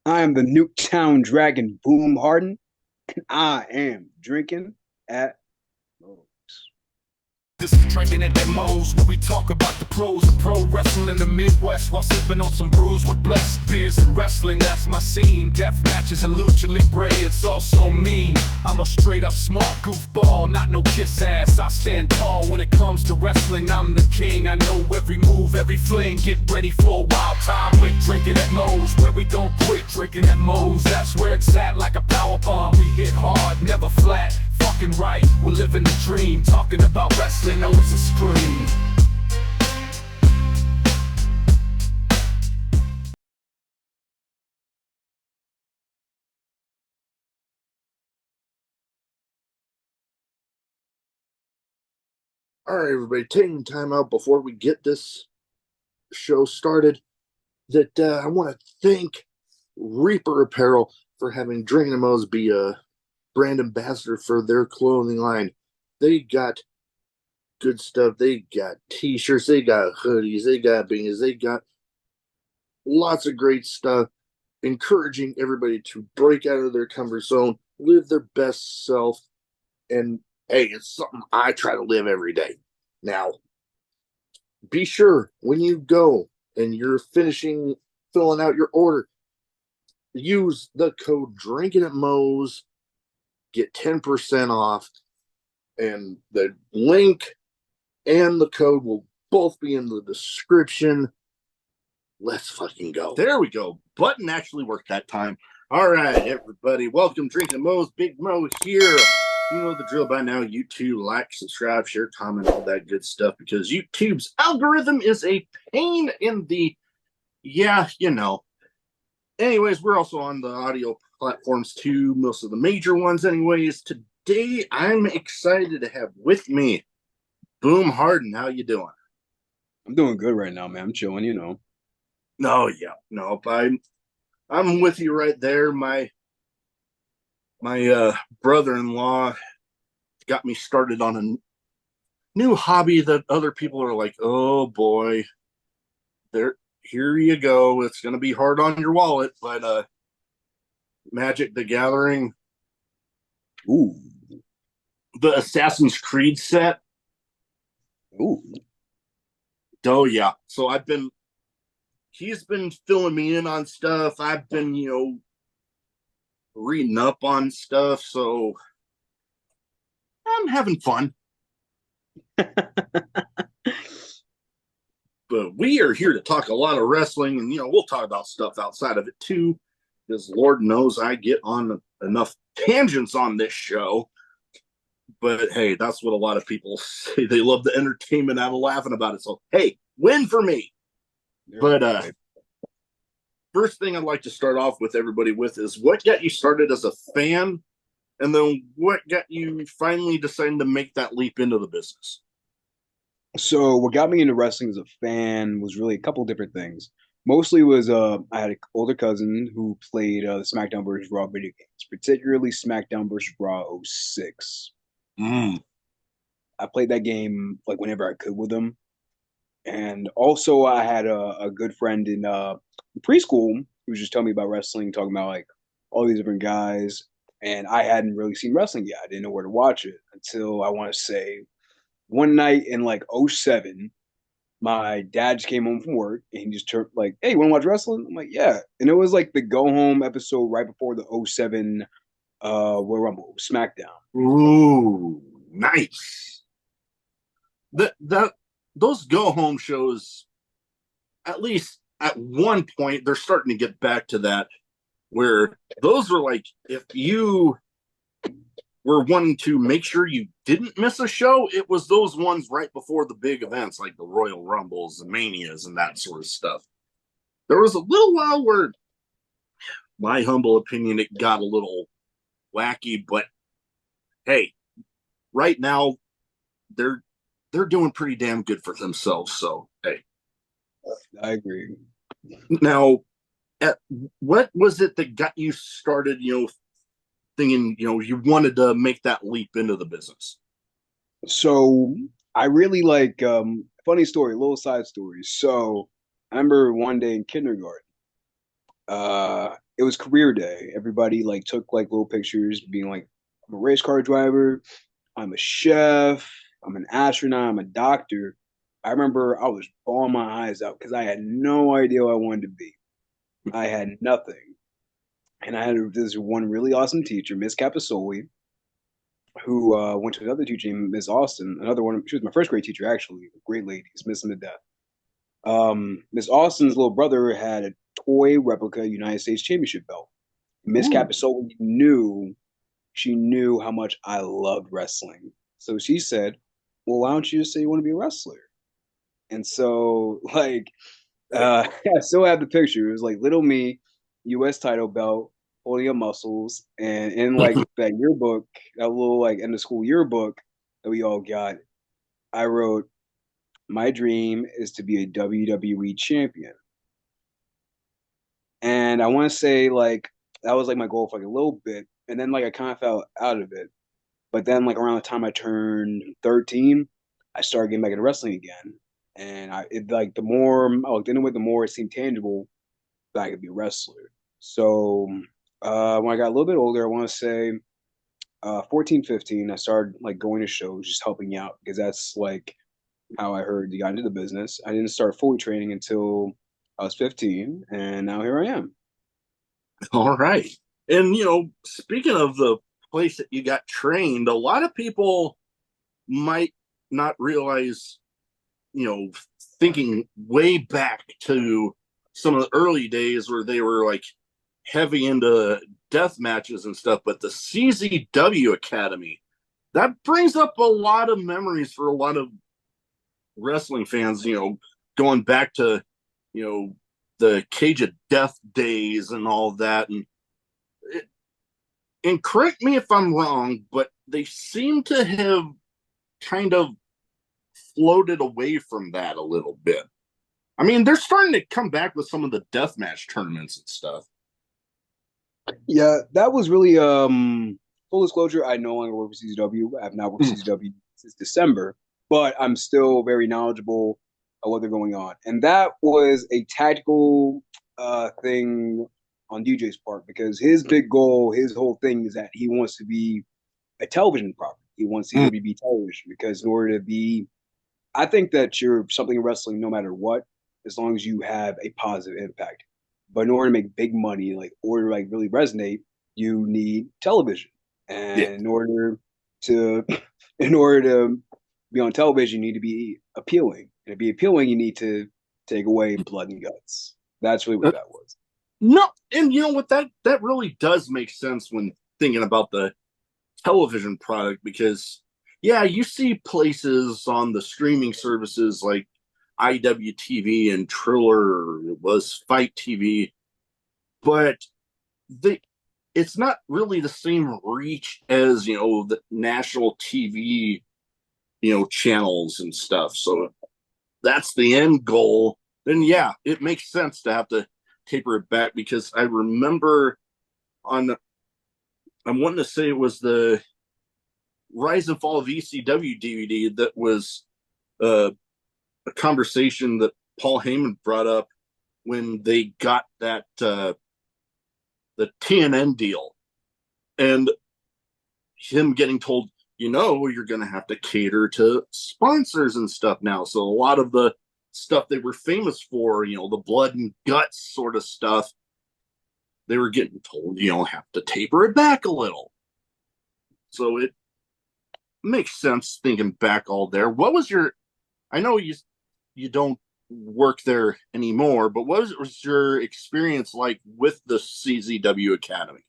I am the Nuketown Dragon Boom Harden, and I am drinking at Lowe's. This is Drinkin at Mo's, where we talk about the pros of pro wrestling in the Midwest while sipping on some brews with blessed beers and wrestling. That's my scene. Death matches and lucha libre, it's also mean. I'm a straight up smart goofball, not no kiss ass. I stand tall when it comes to wrestling. I'm the king. I know every move, every fling. Get ready for a wild time with Drinkin at Mo's, where we don't quit. Drinkin at Mo's, that's where it's at. Like a power bomb, we hit hard, never flat. Fucking right, we're living the dream. Talking about wrestling, always a scream. All right, everybody, taking time out before we get this show started. I want to thank Reaper Apparel for having Drinkin' Mo's be a brand ambassador for their clothing line. They got good stuff. They got t-shirts, they got hoodies, they got beanies, they got lots of great stuff, encouraging everybody to break out of their comfort zone, live their best self, and hey, it's something I try to live every day. Now, be sure when you go and you're filling out your order, use the code Drinkin' at Mo's, get 10% off, and the link and the code will both be in the description. Let's fucking go. There we go. Button actually worked that time. All right, everybody. Welcome, Drinkin' Mo's. Big Mo here. You know the drill by now. YouTube, like, subscribe, share, comment, all that good stuff, because YouTube's algorithm is a pain in the, yeah, you know. Anyways, we're also on the audio platforms too, most of the major ones. Anyways, today I'm excited to have with me Boom Harden. How you doing? I'm doing good right now, man. I'm chilling. No, yeah, no, I'm with you right there. My brother-in-law got me started on a new hobby that other people are like, oh boy, here you go. It's gonna be hard on your wallet, but Magic the Gathering. Ooh, The Assassin's Creed set. ooh. Oh yeah. So he's been filling me in on stuff. I've been, reading up on stuff, so I'm having fun. But we are here to talk a lot of wrestling, and we'll talk about stuff outside of it too, because Lord knows I get on enough tangents on this show. But hey, that's what a lot of people say. They love the entertainment out of laughing about it. So hey, win for me. But first thing I'd like to start off with everybody with is what got you started as a fan, and then what got you finally deciding to make that leap into the business? So what got me into wrestling as a fan was really a couple different things. Mostly was I had an older cousin who played the SmackDown vs. Raw video games, particularly SmackDown vs. Raw '06. Mm. I played that game like whenever I could with him. And also, I had a good friend in preschool who was just telling me about wrestling, talking about like all these different guys. And I hadn't really seen wrestling yet. I didn't know where to watch it until I want to say one night in like '07. My dad just came home from work and he just turned like, "Hey, you want to watch wrestling?" I'm like, "Yeah." And it was like the go home episode right before the '07 Royal Rumble, SmackDown. Ooh, nice. That those go home shows, at least at one point, they're starting to get back to that, where those were like, if you were wanting to make sure you didn't miss a show, it was those ones right before the big events like the Royal Rumbles, the Manias, and that sort of stuff. There was a little while where, my humble opinion, it got a little wacky, but hey, right now they're doing pretty damn good for themselves. So hey, I agree. now, what was it that got you started? Thinking you wanted to make that leap into the business. So I really like funny story, little side story. So I remember one day in kindergarten, it was career day. Everybody like took like little pictures, being like, I'm a race car driver, I'm a chef, I'm an astronaut, I'm a doctor. I remember I was bawling my eyes out because I had no idea what I wanted to be. I had nothing. And I had this one really awesome teacher, Miss Capasoli, who went to another teacher named Miss Austin. Another one, she was my first grade teacher, actually. Great lady, miss him to death. Miss Austin's little brother had a toy replica United States Championship belt. Miss Ooh. Capasoli knew she knew how much I loved wrestling. So she said, well, why don't you just say you want to be a wrestler? And so, like, I still have the picture. It was like little me, U.S. title belt, holding up muscles, and in like that yearbook, that little like end of school yearbook that we all got, I wrote, "My dream is to be a WWE champion." And I want to say like that was like my goal for like a little bit, and then like I kind of fell out of it. But then like around the time I turned 13, I started getting back into wrestling again. And like the more I looked into it, the more it seemed tangible that I could be a wrestler. So when I got a little bit older, I want to say 14, 15, I started like going to shows, just helping out because that's like how I heard you got into the business. I didn't start fully training until I was 15, and now here I am. All right. And, speaking of the place that you got trained, a lot of people might not realize, you know, thinking way back to some of the early days where they were like heavy into death matches and stuff, but the CZW Academy, that brings up a lot of memories for a lot of wrestling fans, going back to, you know, the Cage of Death days and all that. And correct me if I'm wrong, but they seem to have kind of floated away from that a little bit. I mean, they're starting to come back with some of the deathmatch tournaments and stuff. Yeah, that was really full disclosure, I no longer work for CZW. I have not worked for CZW since December, but I'm still very knowledgeable of what they're going on. And that was a tactical thing on DJ's part because his big goal, his whole thing is that he wants to be a television property. He wants CZW to be television because in order to be, I think that you're something in wrestling no matter what, as long as you have a positive impact. But in order to make big money, like order to like really resonate, you need television. Yeah. And to in order to be on television, you need to be appealing. And to be appealing, you need to take away blood and guts. That's really what that was. No, and you know what, that really does make sense when thinking about the television product, because yeah, you see places on the streaming services like IWTV and Triller, it was Fight TV, but they it's not really the same reach as, the national TV, channels and stuff. So that's the end goal. Then yeah, it makes sense to have to taper it back, because I remember on, I'm wanting to say it was the Rise and Fall of ECW DVD that was a conversation that Paul Heyman brought up when they got that the TNN deal, and him getting told, you're going to have to cater to sponsors and stuff now. So a lot of the stuff they were famous for, the blood and guts sort of stuff, they were getting told, have to taper it back a little. So it makes sense thinking back all there. What was your, I know you don't work there anymore, but what was your experience like with the CZW Academy?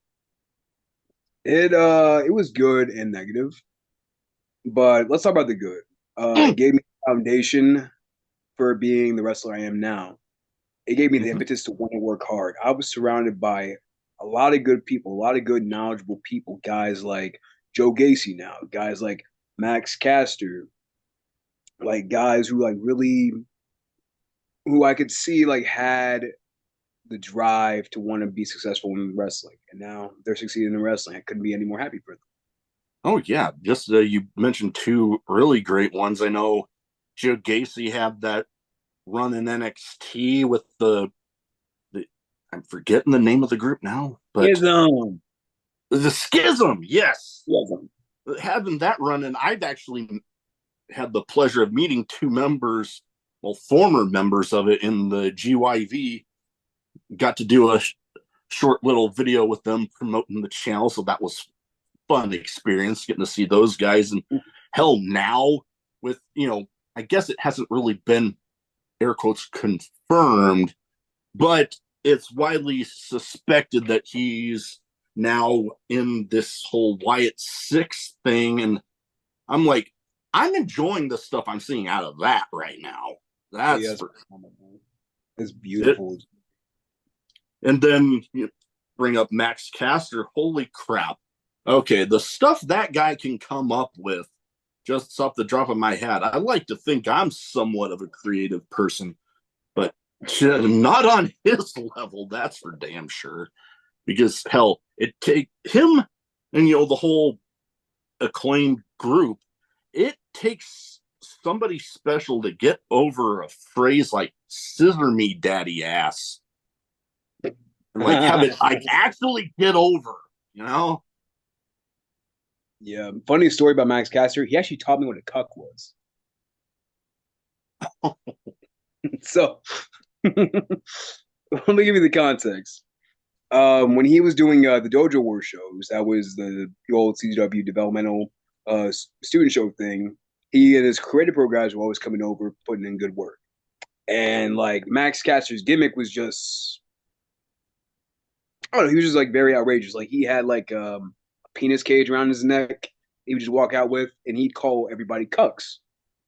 It was good and negative, but let's talk about the good. It gave me a foundation for being the wrestler I am now. It gave me the Mhm. impetus to want to work hard. I was surrounded by a lot of good people, a lot of good, knowledgeable people, guys like Joe Gacy now, guys like Max Caster, like guys who like really, who I could see like had the drive to want to be successful in wrestling. And now they're succeeding in wrestling. I couldn't be any more happy for them. Oh yeah, just you mentioned two really great ones. I know Joe Gacy had that run in NXT with the I'm forgetting the name of the group now, but Ism. the Schism. Yes, Ism. having that run, and I've actually had the pleasure of meeting two members, well, former members of it in the GYV. Got to do a short little video with them promoting the channel, so that was fun experience getting to see those guys. And hell, now with I guess it hasn't really been air quotes confirmed, but it's widely suspected that he's now in this whole Wyatt Six thing, and I'm like, I'm enjoying the stuff I'm seeing out of that right now. That's it's beautiful. And then you bring up Max Caster. Holy crap. Okay, the stuff that guy can come up with just off the drop of my hat. I like to think I'm somewhat of a creative person, but not on his level, that's for damn sure. Because hell, it take him and the whole acclaimed group, it takes somebody special to get over a phrase like scissor me daddy ass. Like have it like actually get over, Yeah, funny story about Max Caster. He actually taught me what a cuck was. So let me give you the context. When he was doing the Dojo War shows, that was the old CZW developmental student show thing. He and his creative pro guys were always coming over, putting in good work. And like Max Caster's gimmick was just, I don't know, he was just like very outrageous. Like he had like a penis cage around his neck. He would just walk out with, and he'd call everybody cucks.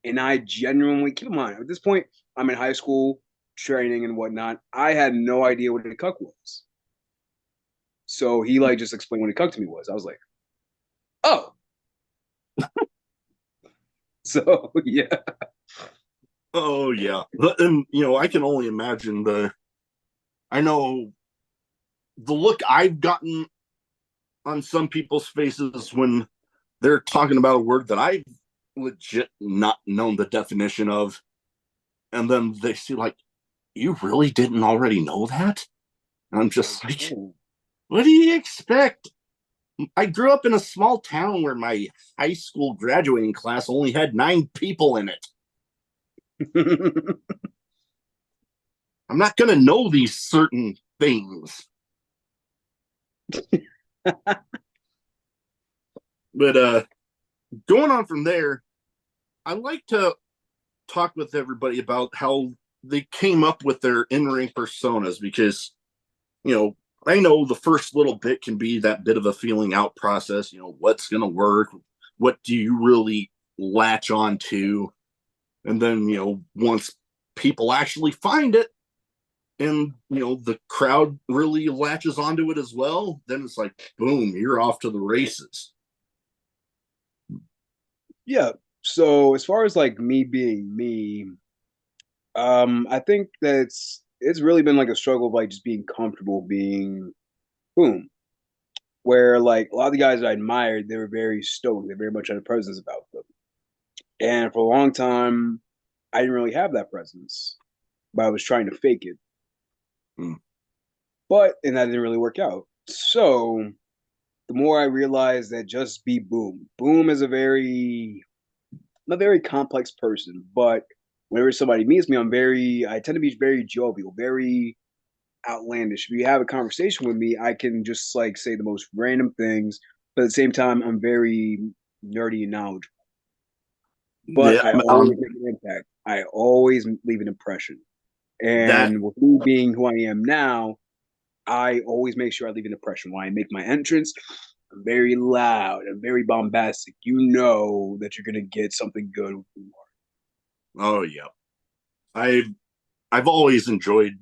And I genuinely, keep in mind, at this point, I'm in high school, training and whatnot. I had no idea what a cuck was. So he like just explained what a cuck to me was. I was like, oh. So yeah. Oh yeah. And I can only imagine I know the look I've gotten on some people's faces when they're talking about a word that I've legit not known the definition of. And then they see like, you really didn't already know that? And I'm just like, what do you expect? I grew up in a small town where my high school graduating class only had 9 people in it. I'm not going to know these certain things. But going on from there, I like to talk with everybody about how they came up with their in-ring personas, because I know the first little bit can be that bit of a feeling out process. What's going to work? What do you really latch on to? And then, once people actually find it and, the crowd really latches onto it as well, then it's like, boom, you're off to the races. Yeah. So as far as like me being me, I think that it's really been like a struggle of like just being comfortable being boom. Where like a lot of the guys I admired, they were very stoked. They very much had a presence about them. And for a long time, I didn't really have that presence, but I was trying to fake it. Hmm. And that didn't really work out. So the more I realized that just be boom. Boom is I'm a very complex person, but whenever somebody meets me, I tend to be very jovial, very outlandish. If you have a conversation with me, I can just like say the most random things, but at the same time, I'm very nerdy and knowledgeable. But Yeah, I always make an impact. I always leave an impression. that And with me being who I am now, I always make sure I leave an impression. When I make my entrance, I'm very loud. I'm very bombastic. You know that you're gonna get something good. oh yeah, I've always enjoyed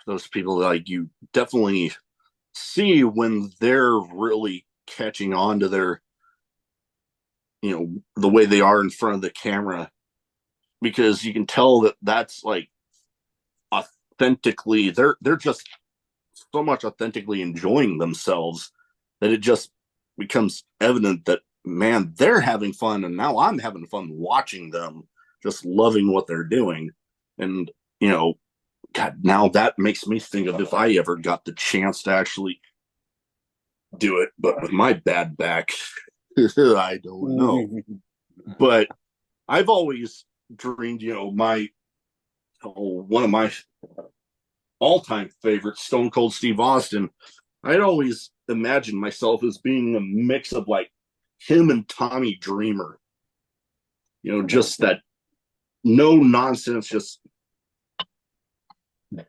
those people. Like, you definitely see when they're really catching on to their the way they are in front of the camera, because you can tell that that's like authentically, they're just so much authentically enjoying themselves that it just becomes evident that, man, they're having fun, and now I'm having fun watching them, just loving what they're doing. And God, now that makes me think of if I ever got the chance to actually do it, but with my bad back, I don't know. But I've always dreamed, one of my all-time favorites, Stone Cold Steve Austin. I'd always imagined myself as being a mix of like him and Tommy Dreamer. Just that no nonsense, just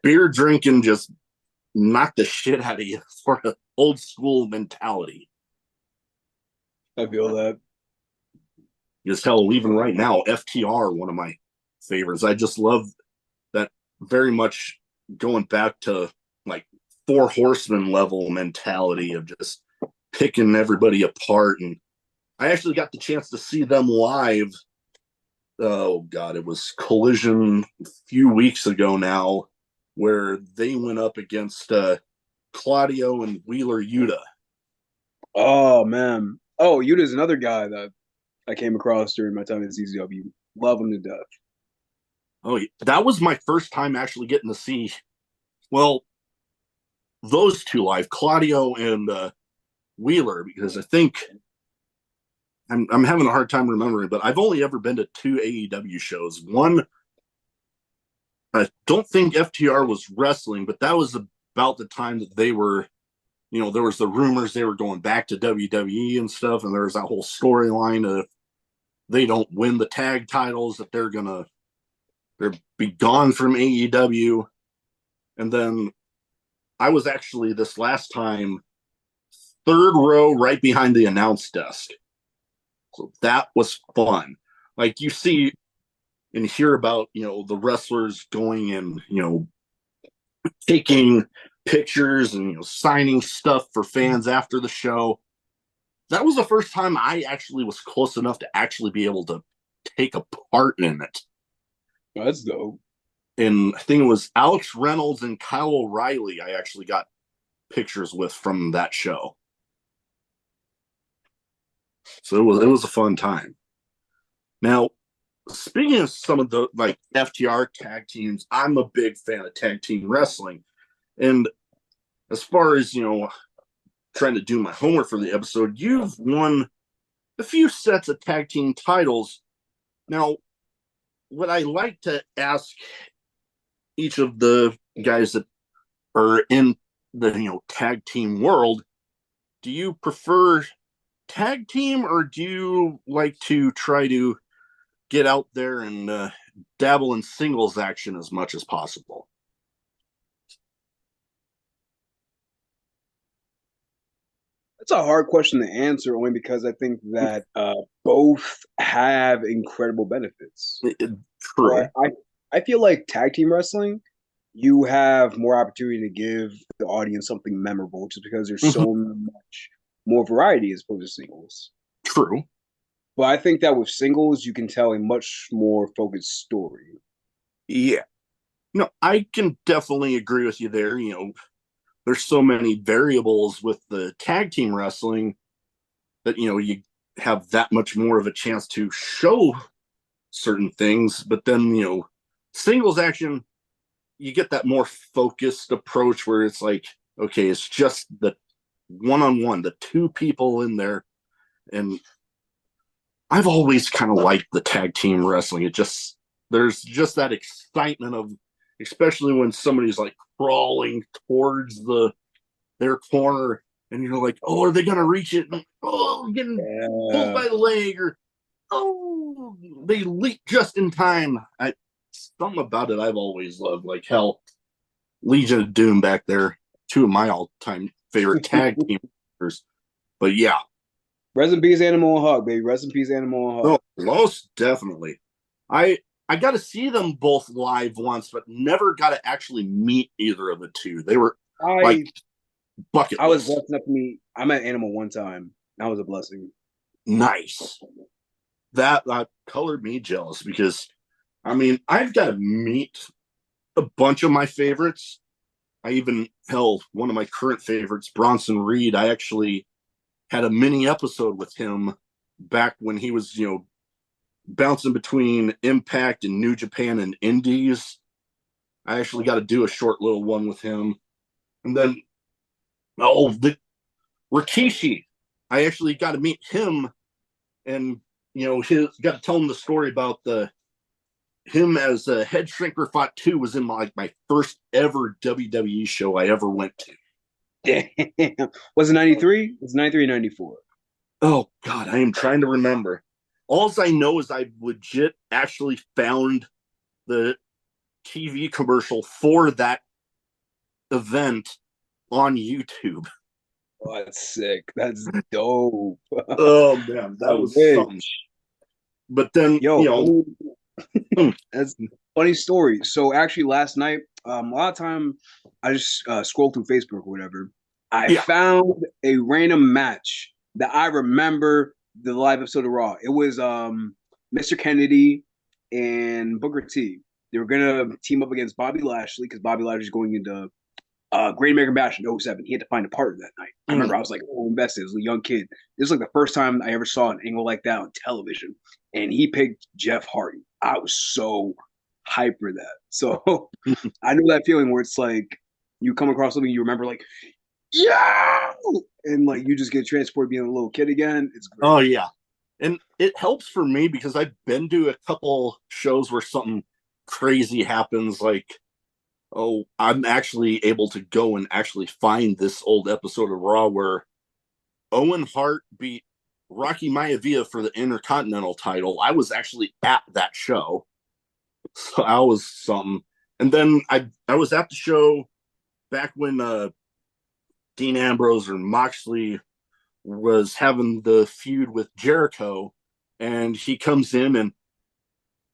beer drinking, just knock the shit out of you for an old school mentality. I feel that. Just hell, even right now, FTR, one of my favorites. I just love that very much, going back to like Four Horsemen level mentality of just picking everybody apart. And I actually got the chance to see them live. Oh God, it was Collision a few weeks ago now, where they went up against Claudio and Wheeler Yuta. Oh man. Oh, Yuta's another guy that I came across during my time at CZW. Love him to death. Oh, that was my first time actually getting to see, well, those two live, Claudio and Wheeler, because I think I'm having a hard time remembering, but I've only ever been to two AEW shows. One, I don't think FTR was wrestling, but that was about the time that they were, there was the rumors they were going back to WWE and stuff, and there was that whole storyline of they don't win the tag titles that they're be gone from AEW. And then I was actually this last time third row right behind the announce desk. So that was fun. Like you see and hear about, the wrestlers going and, taking pictures and, signing stuff for fans after the show. That was the first time I actually was close enough to actually be able to take a part in it. That's dope. And I think it was Alex Reynolds and Kyle O'Reilly I actually got pictures with from that show. So it was a fun time. Now, speaking of some of the like FTR tag teams, I'm a big fan of tag team wrestling. And as far as, trying to do my homework for the episode, you've won a few sets of tag team titles. Now, what I like to ask each of the guys that are in the tag team world, do you prefer tag team, or do you like to try to get out there and dabble in singles action as much as possible? That's a hard question to answer, only because I think that both have incredible benefits. True. I feel like tag team wrestling, you have more opportunity to give the audience something memorable, just because there's so much more variety as opposed to singles. True. But I think that with singles, you can tell a much more focused story. Yeah. No, I can definitely agree with you there. There's so many variables with the tag team wrestling that, you have that much more of a chance to show certain things. But then, singles action, you get that more focused approach where it's like, okay, it's just the one-on-one, the two people in there. And I've always kind of liked the tag team wrestling. There's just that excitement of, especially when somebody's like crawling towards their corner and you're like, oh, are they going to reach it? And, oh, getting pulled by the leg, or, oh, they leap just in time. Something about it I've always loved. Like, hell, Legion of Doom back there, two of my all-time favorite tag team members. But yeah. Rest in peace, Animal and Hawk, baby. Rest in peace, Animal and Hawk. No, most definitely. I got to see them both live once, but never got to actually meet either of the two. They were like bucket I was list. blessed enough to meet. I met Animal one time. That was a blessing. Nice. That colored me jealous because, I've got to meet a bunch of my favorites. One of my current favorites, Bronson Reed, I actually had a mini episode with him back when he was, bouncing between Impact and New Japan and Indies. I actually got to do a short little one with him. And then, oh, the Rikishi. I actually got to meet him, and his got to tell him the story about the him as a head shrinker fought two was in my first ever WWE show I ever went to. Damn. Was it 93? It's 93 or 94. Oh God, I am trying to remember. All I know is I legit actually found the TV commercial for that event on YouTube. Oh, that's sick. That's dope. Oh man, I that was something. wish. But then, Yo, hmm, that's a funny story. So actually last night, a lot of time I just scrolled through Facebook or whatever. I yeah, found a random match that I remember the live episode of Raw. It was Mr. Kennedy and Booker T. They were gonna team up against Bobby Lashley because Bobby Lashley is going into Great American Bash in '07. He had to find a partner that night. I remember I was like, oh, invested as a young kid. This was like the first time I ever saw an angle like that on television. And he picked Jeff Hardy. I was so hyped for that. So I know that feeling where it's like you come across something you remember, like, yeah, and like you just get transported being a little kid again. It's great. oh yeah, and it helps for me because I've been to a couple shows where something crazy happens, like, oh, I'm actually able to go and actually find this old episode of Raw where Owen Hart beat Rocky Maivia for the Intercontinental title. I was actually at that show, so I was something. And then I was at the show back when Dean Ambrose or Moxley was having the feud with Jericho, and he comes in and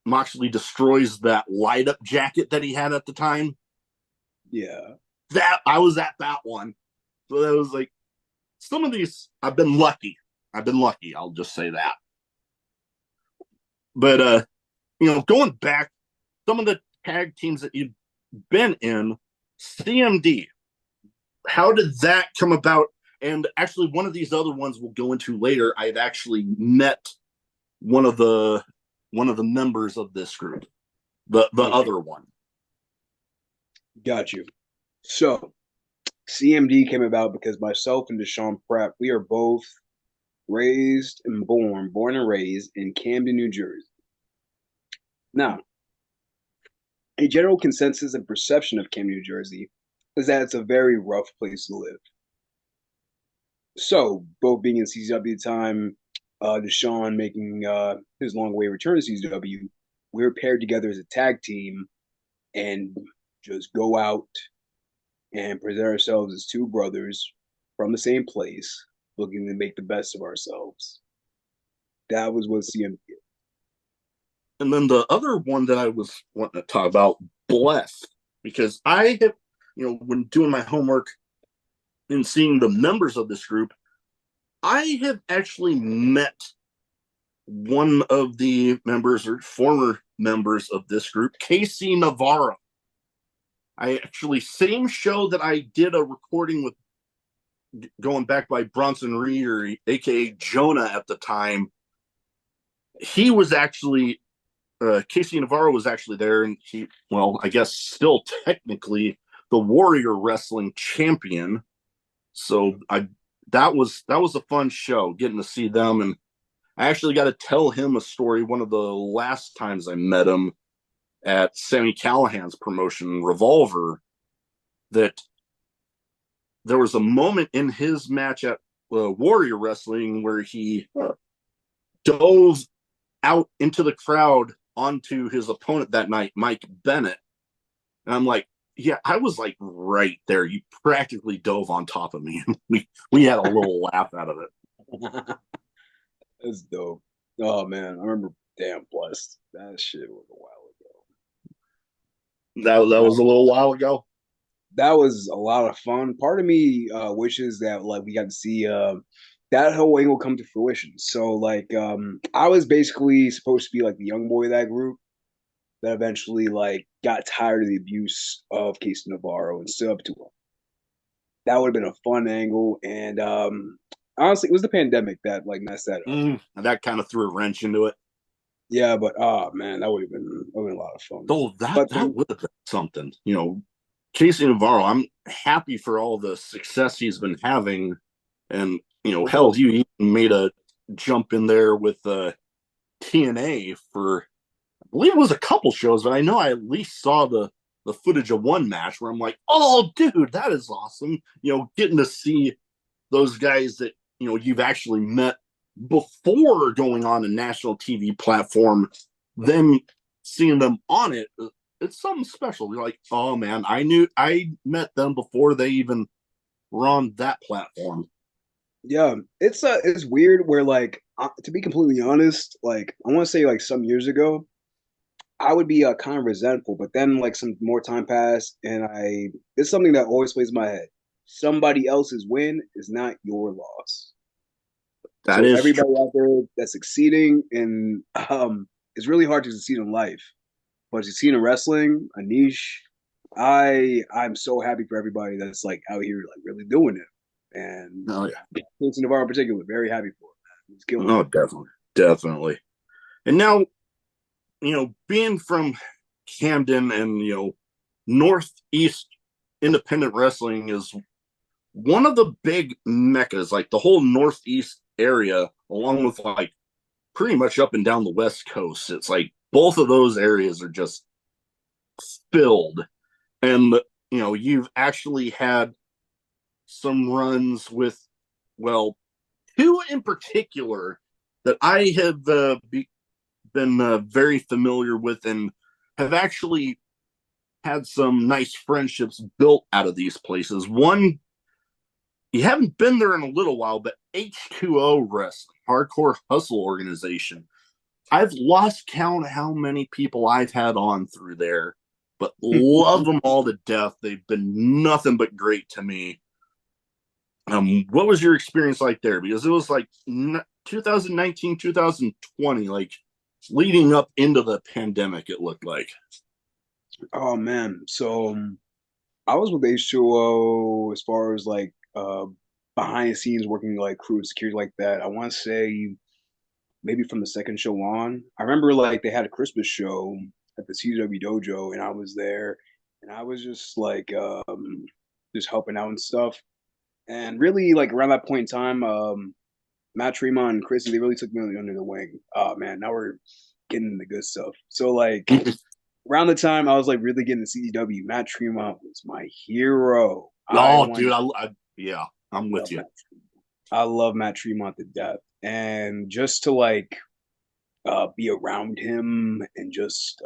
Moxley destroys that light up jacket that he had at the time. Yeah. That I was at that one. So that was like some of these I've been lucky. I'll just say that. But going back, some of the tag teams that you've been in, CMD, how did that come about? And actually one of these other ones we'll go into later, I've actually met one of the members of this group. The Okay. other one. Got you. So CMD came about because myself and Deshaun Pratt, we are both raised and born and raised in Camden, New Jersey. Now, a general consensus and perception of Camden, New Jersey is that it's a very rough place to live. So, both being in CZW time, Deshaun making his long way return to CZW, we were paired together as a tag team and just go out and present ourselves as two brothers from the same place, looking to make the best of ourselves. That was what CM did. And then the other one that I was wanting to talk about, Bless, because I have, when doing my homework and seeing the members of this group, I have actually met one of the members or former members of this group, Casey Navarro. I actually, same show that I did a recording with going back by Bronson Reed, or aka Jonah at the time. He was actually Casey Navarro was actually there, and he, well, I guess still technically the Warrior Wrestling champion. So that was a fun show, getting to see them, and I actually got to tell him a story. One of the last times I met him at Sammy Callahan's promotion, Revolver, that there was a moment in his match at Warrior Wrestling where he dove out into the crowd onto his opponent that night, Mike Bennett. And I'm like, yeah, I was like right there. You practically dove on top of me. we had a little laugh out of it. That's dope. Oh man, I remember. Damn, Blessed. That shit was a while That ago. was a little while ago. That was a lot of fun. Part of me wishes that like we got to see that whole angle come to fruition. So like I was basically supposed to be like the young boy of that group that eventually like got tired of the abuse of Casey Navarro and stood up to him. That would have been a fun angle. And honestly, it was the pandemic that like messed that up. That kind of threw a wrench into it. Yeah, but oh man, that would have been a lot of fun. So that But that then, would have been something. Casey Navarro, I'm happy for all the success he's been having. And, hell, you even made a jump in there with TNA for, I believe it was a couple shows, but I know I at least saw the footage of one match where I'm like, oh, dude, that is awesome. Getting to see those guys that, you've actually met before going on a national TV platform, then seeing them on it, it's something special. You're like, oh man, I met them before they even were on that platform. yeah, it's weird where like to be completely honest, like I want to say like some years ago, I would be kind of resentful, but then like some more time passed, and it's something that always plays in my head. Somebody else's win is not your loss. That So is true. everybody out there that's succeeding, and it's really hard to succeed in life, but to succeed in wrestling, a niche, I'm so happy for everybody that's like out here like really doing it, and Oh yeah. Quincy Navarro in particular, very happy for him. Man. He's killing Oh, it. definitely. Definitely. And now, being from Camden and, Northeast independent wrestling is one of the big meccas, like the whole Northeast area, along with like pretty much up and down the West Coast. It's like both of those areas are just filled. And, you've actually had some runs with, well, two in particular that I have been very familiar with and have actually had some nice friendships built out of these places. One, you haven't been there in a little while, but H2O Wrestling, Hardcore Hustle Organization. I've lost count of how many people I've had on through there, but love them all to death. They've been nothing but great to me. What was your experience like there? Because it was like 2019, 2020, like leading up into the pandemic, it looked like. Oh man, so I was with H2O as far as like behind the scenes working like crew and security like that. I want to say maybe from the second show on. I remember like they had a Christmas show at the CZW dojo, and I was there, and I was just helping out and stuff. And really, like around that point in time, Matt Tremont and Chrissy, they really took me under the wing. Oh man, now we're getting the good stuff. So like around the time I was like really getting the CZW, Matt Tremont was my hero. I Oh, want dude, yeah, I'm with love you. Matt. I love Matt Tremont to death, and just to like be around him and just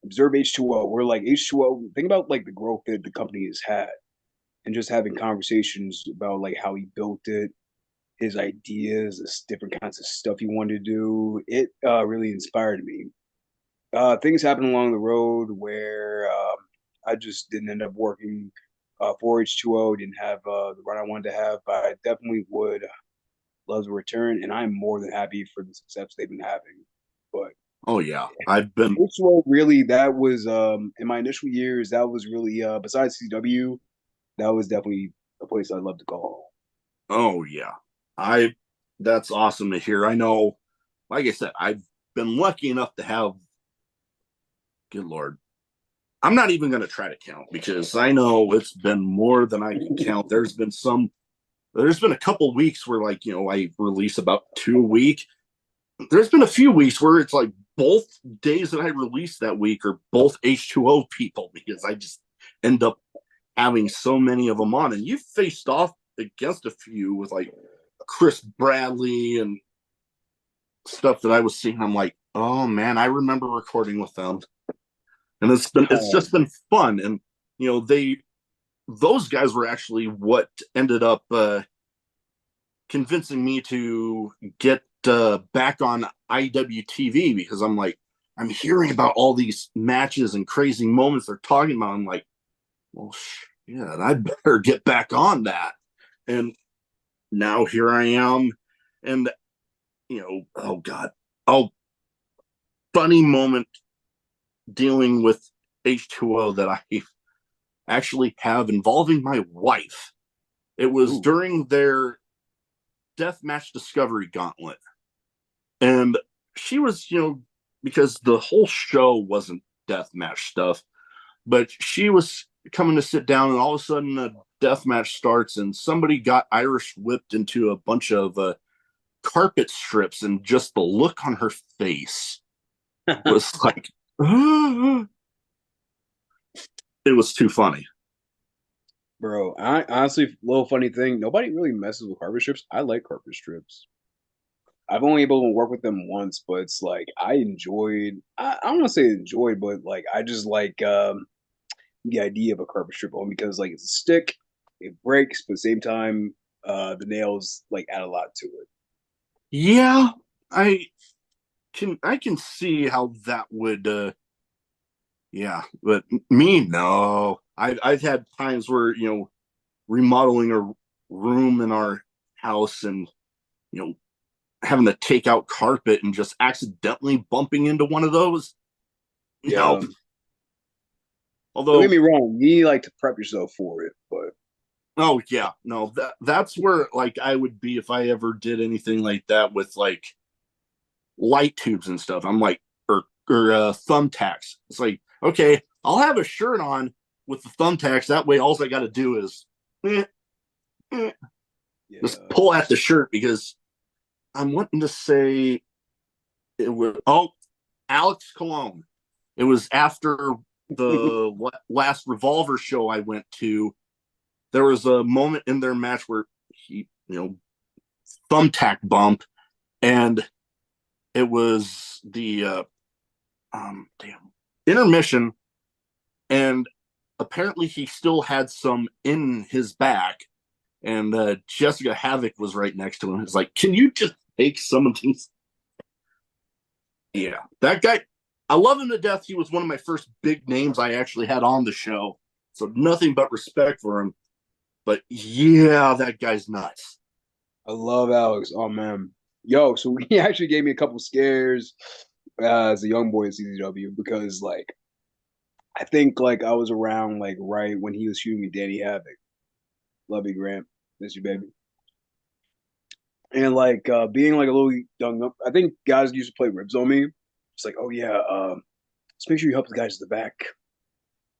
observe H2O. We're like H2O. Think about like the growth that the company has had, and just having conversations about like how he built it, his ideas, this different kinds of stuff he wanted to do. It really inspired me. Things happened along the road where I just didn't end up working for H2O. Didn't have the run I wanted to have, but I definitely would love to return, and I'm more than happy for the success they've been having. But Oh yeah, I've been. H2O really, that was in my initial years, that was really besides CW, that was definitely a place I'd love to call. Oh yeah, I. That's awesome to hear. I know, like I said, I've been lucky enough to have. Good lord, I'm not even going to try to count because I know it's been more than I can count. There's been some. There's been a couple weeks where, like, I release about 2 a week. There's been a few weeks where it's like both days that I release that week are both H2O people because I just end up having so many of them on. And you've faced off against a few with like Chris Bradley and stuff that I was seeing. I'm like, oh man, I remember recording with them. And it's just been fun. And those guys were actually what ended up convincing me to get back on IWTV because I'm like, I'm hearing about all these matches and crazy moments they're talking about. I'm like, well, yeah, I better get back on that. And now here I am. And, oh God. Oh, funny moment dealing with H2O that I actually have involving my wife. It was Ooh. during their Deathmatch Discovery Gauntlet. And she was, because the whole show wasn't death match stuff, but she was coming to sit down, and all of a sudden a death match starts, and somebody got Irish whipped into a bunch of carpet strips, and just the look on her face was like, it was too funny. Bro, I honestly, little funny thing, nobody really messes with carpet strips. I like carpet strips. I've only able to work with them once, but it's like I don't want to say enjoyed, but like I just like the idea of a carpet strip on because like it's a stick, it breaks, but at the same time, the nails like add a lot to it. Yeah, I I can see how that would yeah, but me, no. I've had times where, remodeling a room in our house, and you know having to take out carpet and just accidentally bumping into one of those. No, Yeah, don't get although, me wrong, you need like to prep yourself for it, but oh yeah, no, that's where like I would be if I ever did anything like that with like light tubes and stuff. I'm like, or thumbtacks. It's like, okay, I'll have a shirt on with the thumbtacks. That way, all I got to do is eh, just yeah. pull at the shirt, because I'm wanting to say it was, oh, Alex Cologne. It was after the last Revolver show I went to. There was a moment in their match where he, thumbtack bump, and it was the damn intermission, and apparently he still had some in his back, and Jessica Havoc was right next to him. It's like, can you just take some of these? Yeah, that guy, I love him to death. He was one of my first big names I actually had on the show, so nothing but respect for him. But yeah, that guy's nuts. I love Alex. Oh man, yo, so he actually gave me a couple scares as a young boy at CZW because like I think like I was around like right when he was shooting me Danny Havoc. Love you, Grant. Miss you, baby. And like being like a little young, I think guys used to play ribs on me. It's like, oh yeah, let's make sure you help the guys at the back,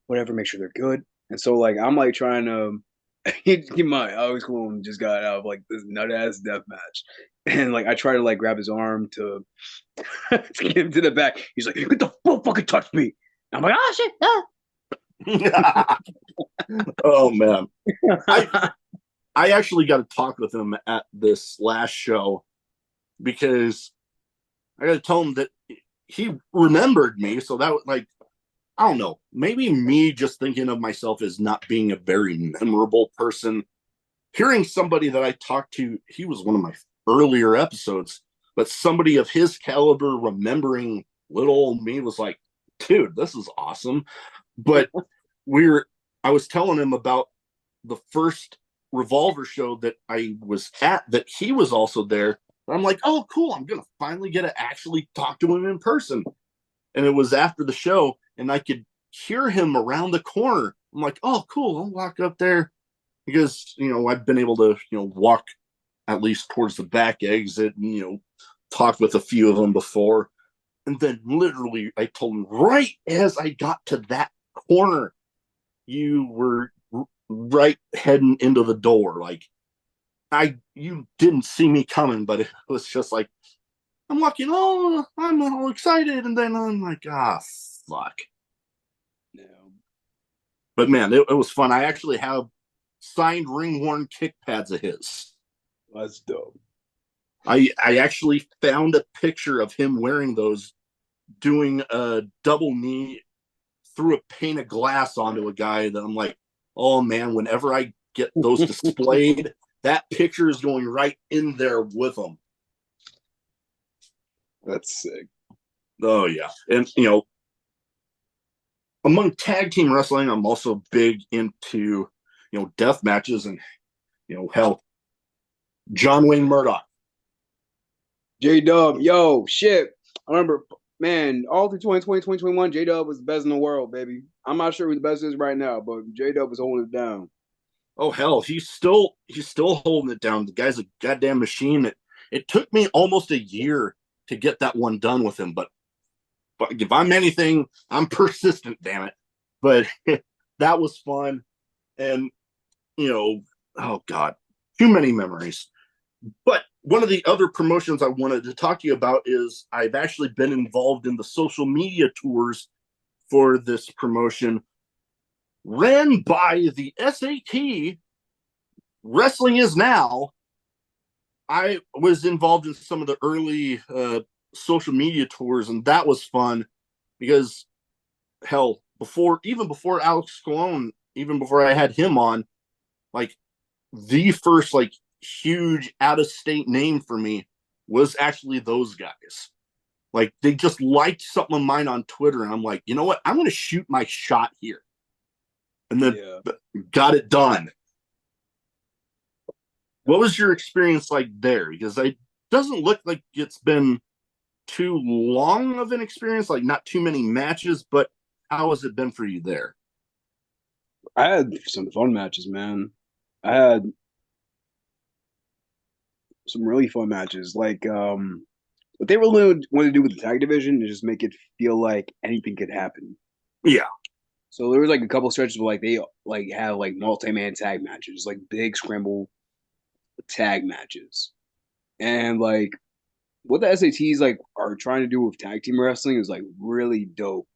whatever, make sure they're good. And so like I'm like trying to keep in mind, Alex Cologne just got out of like this nut ass death match. And like I try to like grab his arm to, to get him to the back. He's like, "Get the fuck fucking touch me." I'm like, "Oh shit!" Oh man, I I actually got to talk with him at this last show, because I got to tell him that he remembered me. So that was like, I don't know, maybe me just thinking of myself as not being a very memorable person. Hearing somebody that I talked to, he was one of my earlier episodes, but somebody of his caliber remembering little old me was like, dude, this is awesome. But I was telling him about the first Revolver show that I was at, that he was also there. I'm like, oh, cool. I'm going to finally get to actually talk to him in person. And it was after the show, and I could hear him around the corner. I'm like, oh, cool. I'll walk up there, because, I've been able to, walk at least towards the back exit, and, talk with a few of them before. And then literally I told him, right as I got to that corner, you were right heading into the door. Like, you didn't see me coming, but it was just like, I'm walking, oh, I'm all excited, and then I'm like, fuck. Yeah. But man, it was fun. I actually have signed ring worn kick pads of his. That's dope. I actually found a picture of him wearing those, doing a double knee through a pane of glass onto a guy, that I'm like, oh man, whenever I get those displayed, that picture is going right in there with them. That's sick. Oh yeah. And among tag team wrestling, I'm also big into, death matches, and hell, John Wayne Murdoch. J Dub, yo, shit. I remember, man, all through 2020, 2021, J Dub was the best in the world, baby. I'm not sure who the best is right now, but J Dub was holding it down. Oh hell, he's still holding it down. The guy's a goddamn machine. It took me almost a year to get that one done with him, but if I'm anything, I'm persistent, damn it. But that was fun. And, oh God, too many memories. But one of the other promotions I wanted to talk to you about is I've actually been involved in the social media tours for this promotion, ran by the SAT Wrestling Is Now. I was involved in some of the early social media tours, and that was fun because, hell, before Alex Colon, even before I had him on, like the first like huge out of state name for me was actually those guys. Like they just liked something of mine on Twitter, and I'm like, you know what? I'm going to shoot my shot here, and then got it done. What was your experience like there? Because it doesn't look like it's been too long of an experience, like not too many matches, but how has it been for you there? I had some fun matches, man. I had some really fun matches. Like, what they really wanted to do with the tag division is just make it feel like anything could happen. Yeah. So there was like a couple stretches where like they like have like multi-man tag matches, like big scramble tag matches. And like what the SATs like are trying to do with tag team wrestling is like really dope.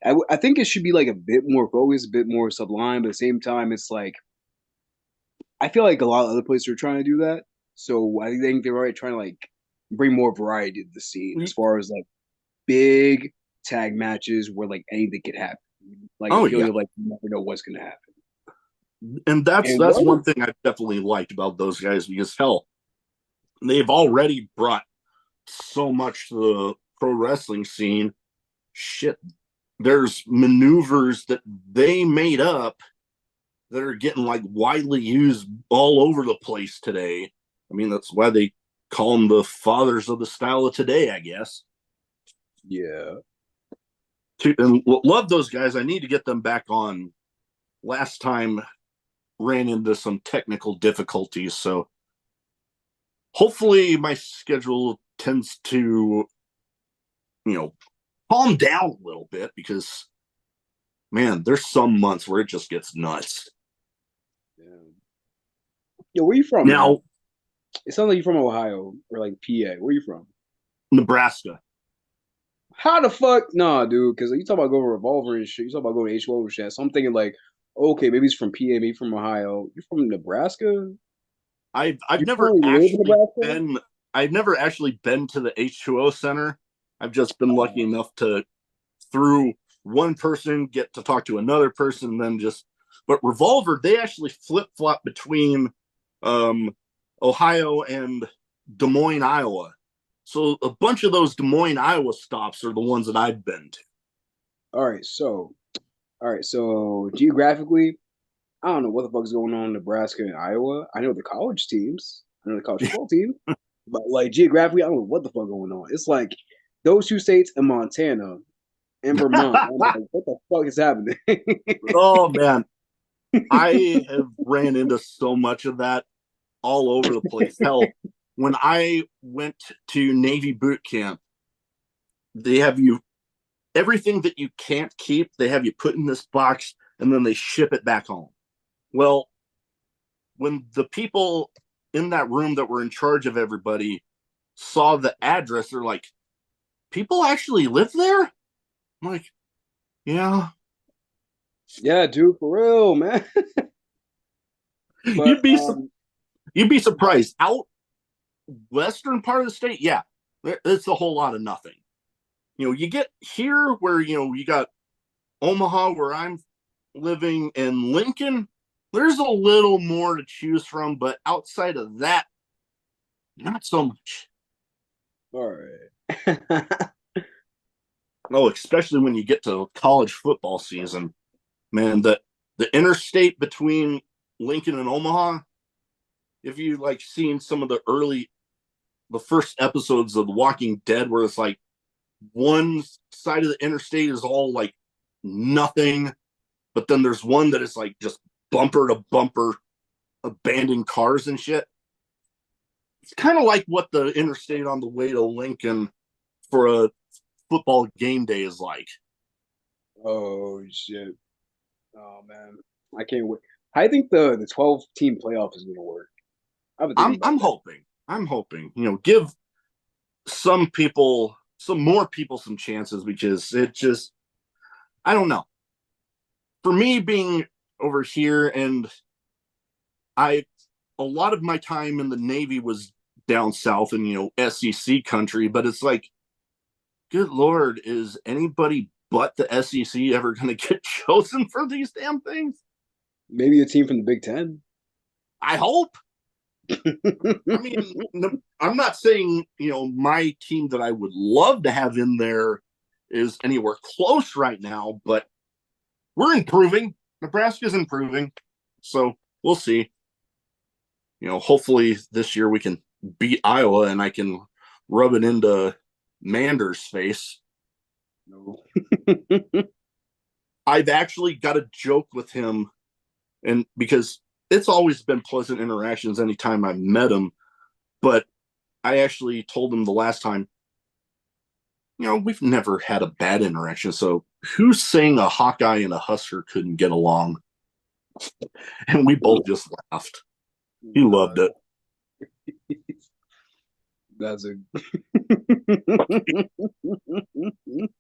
I think it should be like a bit more focused, a bit more sublime, but at the same time, it's like I feel like a lot of other places are trying to do that. So I think they're already trying to like bring more variety to the scene as far as like big tag matches where like anything could happen. Like Oh a feeling yeah. of like you never know what's gonna happen. And that's And that's what? one thing I definitely liked about those guys because hell, they've already brought so much to the pro wrestling scene. Shit, there's maneuvers that they made up that are getting like widely used all over the place today. I mean, that's why they call them the fathers of the style of today, I guess. Yeah. And love those guys. I need to get them back on. Last time ran into some technical difficulties, so hopefully my schedule tends to, calm down a little bit because man, there's some months where it just gets nuts. Yeah. Yo, where you from, man? Now, It sounds like you're from Ohio or like PA. Where you from? Nebraska. How the fuck? Nah, dude, because you talk about going to Revolver and shit. You talk about going to H2O and shit. So I'm thinking like, okay, maybe he's from PA, maybe from Ohio. You're from Nebraska? I've You never currently live in actually Nebraska? been I've never actually been to the H2O center. I've just been lucky enough to through one person get to talk to another person, then just but Revolver, they actually flip flop between um Ohio and Des Moines, Iowa. So a bunch of those Des Moines, Iowa stops are the ones that I've been to. All right, so geographically, I don't know what the fuck's going on in Nebraska and Iowa. I know the college teams. I know the college football team. But like geographically, I don't know what the fuck going on. It's like those two states and Montana and Vermont. I'm like, what the fuck is happening? Oh man, I have ran into so much of that all over the place. Hell, when I went to Navy boot camp, they have you everything that you can't keep, they have you put in this box and then they ship it back home. Well, when the people in that room that were in charge of everybody saw the address, they're like, people actually live there? I'm like, yeah. Yeah, dude, for real, man. But You'd be you'd be surprised. Out western part of the state, yeah, it's a whole lot of nothing. You get here where you got Omaha where I'm living in Lincoln. There's a little more to choose from, but outside of that, not so much. all right. Oh, especially when you get to college football season, man. The interstate between Lincoln and Omaha. If you like seen some of the first episodes of The Walking Dead, where it's like one side of the interstate is all like nothing, but then there's one that is like just bumper to bumper abandoned cars and shit. It's kind of like what the interstate on the way to Lincoln for a football game day is like. Oh shit. Oh man. I can't wait. I think the 12 team playoff is gonna work. I've been thinking about I'm that. hoping. I'm hoping. Give some more people some chances because it just I don't know. For me being over here and I a lot of my time in the Navy was down south in, SEC country, but it's like, good Lord, is anybody but the SEC ever going to get chosen for these damn things? Maybe a team from the Big Ten. I hope. I mean, I'm not saying, my team that I would love to have in there is anywhere close right now, but we're improving. Nebraska's improving. So we'll see. Hopefully this year we can beat Iowa and I can rub it into Mander's face. No. I've actually got a joke with him, and because it's always been pleasant interactions anytime I've met him, but I actually told him the last time, we've never had a bad interaction. So who's saying a Hawkeye and a Husker couldn't get along? And we both just laughed. He loved it. That's a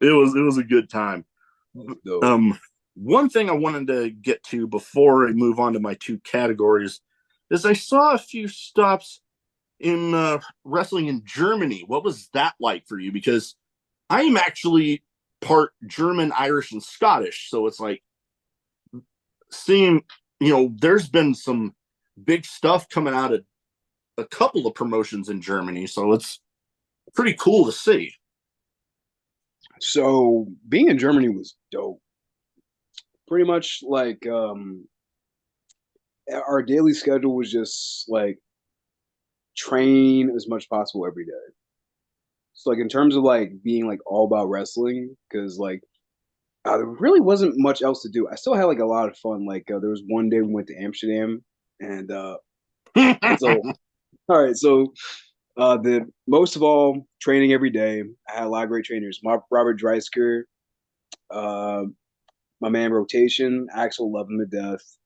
It was a good time. One thing I wanted to get to before I move on to my two categories is I saw a few stops in wrestling in Germany. What was that like for you? Because I am actually part German, Irish, and Scottish. So it's like seeing, there's been some big stuff coming out of a couple of promotions in Germany. So it's pretty cool to see. So being in Germany was dope. Pretty much like our daily schedule was just like train as much as possible every day. So like in terms of like being like all about wrestling, because like there really wasn't much else to do. I still had like a lot of fun. Like there was one day we went to Amsterdam, and so all right, so the most of all training every day. I had a lot of great trainers. Robert Dreisker, uh, my man Rotation, Axel, love him to death.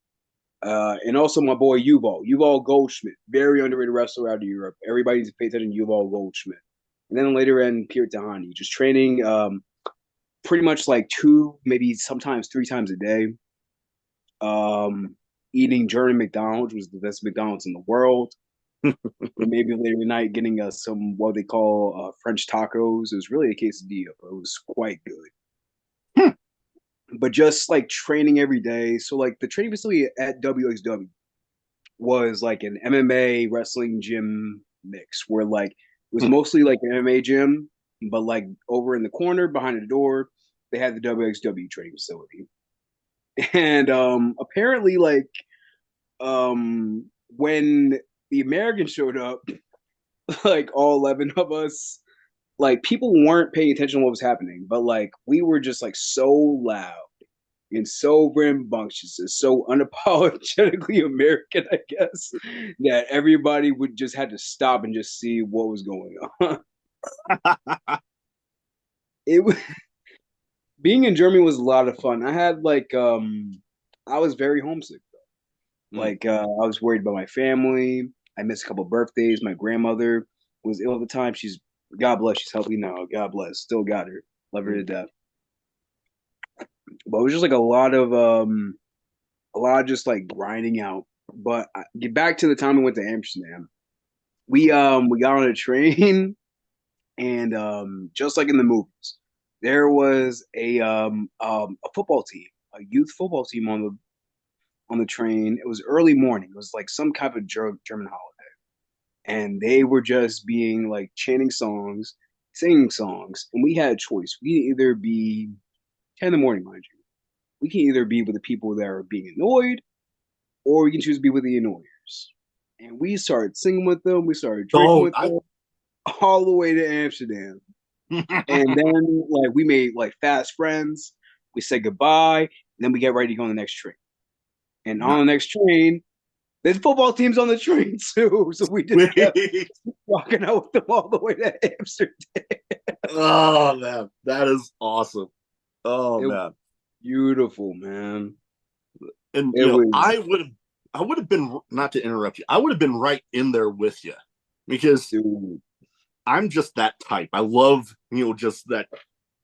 And also my boy Yuval Goldschmidt, very underrated wrestler out of Europe. Everybody needs to pay attention to Yuval Goldschmidt. And then later in Pierre Tahani, just training pretty much like two, maybe sometimes three times a day. Eating German McDonald's, was the best McDonald's in the world. And maybe later tonight getting some what they call French tacos. It was really a quesadilla, but it was quite good. But just like training every day. So like the training facility at WXW was like an MMA wrestling gym mix where like it was mostly like an MMA gym, but like over in the corner behind the door, they had the WXW training facility. And apparently like when the Americans showed up, like all 11 of us, like people weren't paying attention to what was happening, but like we were just like so loud and so rambunctious and so unapologetically American, I guess, that everybody would just had to stop and just see what was going on. It was being in Germany was a lot of fun. I had like I was very homesick though. Like I was worried about my family. I missed a couple of birthdays. My grandmother was ill at the time. God bless, she's healthy now. God bless. Still got her. Love her to death. But it was just like a lot of just like grinding out. But get back to the time we went to Amsterdam. We got on a train and just like in the movies, there was a football team, a youth football team on the train. It was early morning. It was like some kind of German holiday. And they were just being like chanting songs, singing songs, and we had a choice. We can either be 10 in the morning, mind you. We can either be with the people that are being annoyed, or we can choose to be with the annoyers. And we started singing with them. We started drinking with them all the way to Amsterdam. And then like we made like fast friends. We said goodbye, and then we get ready to go on the next train. And on the next train, there's football teams on the train too. So we just kept walking out with them all the way to Amsterdam. Oh man, that is awesome. Oh It was man. beautiful, man. And It was, I would have been, not to interrupt you, I would have been right in there with you because dude. I'm just that type. I love, just that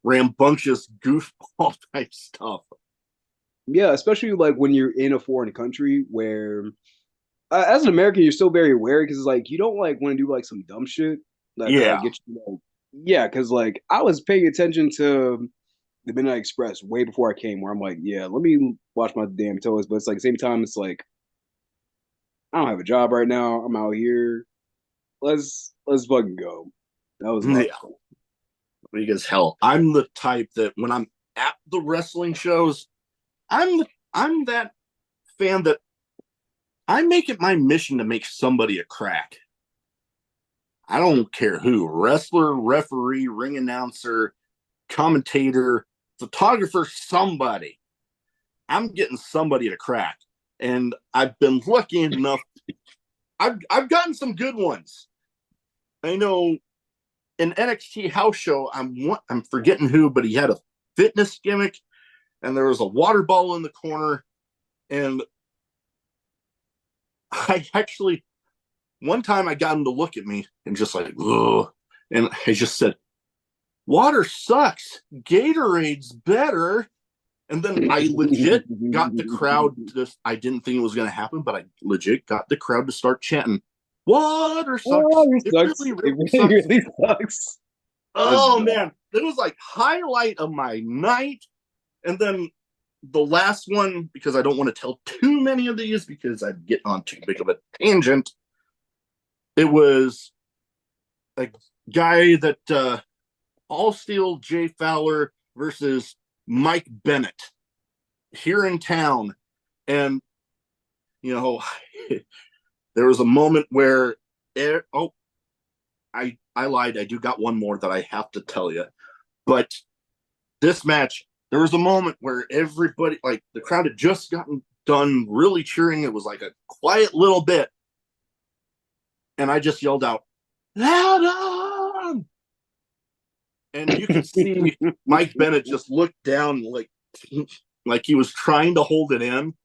rambunctious goofball type stuff. Yeah, especially like when you're in a foreign country where, as an American, you're still very aware because it's like you don't like want to do like some dumb shit that could like Yeah. get you. Like, yeah, because like I was paying attention to the Midnight Express way before I came, where I'm like, yeah, let me watch my damn toes. But it's like same time, it's like I don't have a job right now. I'm out here. Let's fucking go. That was a lot of Yeah. fun. Because hell, I'm the type that when I'm at the wrestling shows, I'm that fan that I make it my mission to make somebody a crack. I don't care who, wrestler, referee, ring announcer, commentator, photographer, somebody. I'm getting somebody to crack. And I've been lucky enough. I've gotten some good ones. I know an NXT house show. I'm forgetting who, but he had a fitness gimmick, and there was a water bottle in the corner. And I actually, one time I got him to look at me and just like, ugh. And I just said, water sucks. Gatorade's better. And then I legit got the crowd. I didn't think it was going to happen, but I legit got the crowd to start chanting, water Oh, sucks. it It sucks. really, It really really, sucks. really sucks. That's Oh, man. It was like highlight of my night. And then the last one, because I don't want to tell too many of these because I'd get on too big of a tangent. It was a guy that All Steel Jay Fowler versus Mike Bennett here in town. And, you know, there was a moment where, I lied. I do got one more that I have to tell you. But this match, there was a moment where everybody, like the crowd had just gotten done really cheering. It was like a quiet little bit. And I just yelled out, Adam! And you could see Mike Bennett just look down like he was trying to hold it in.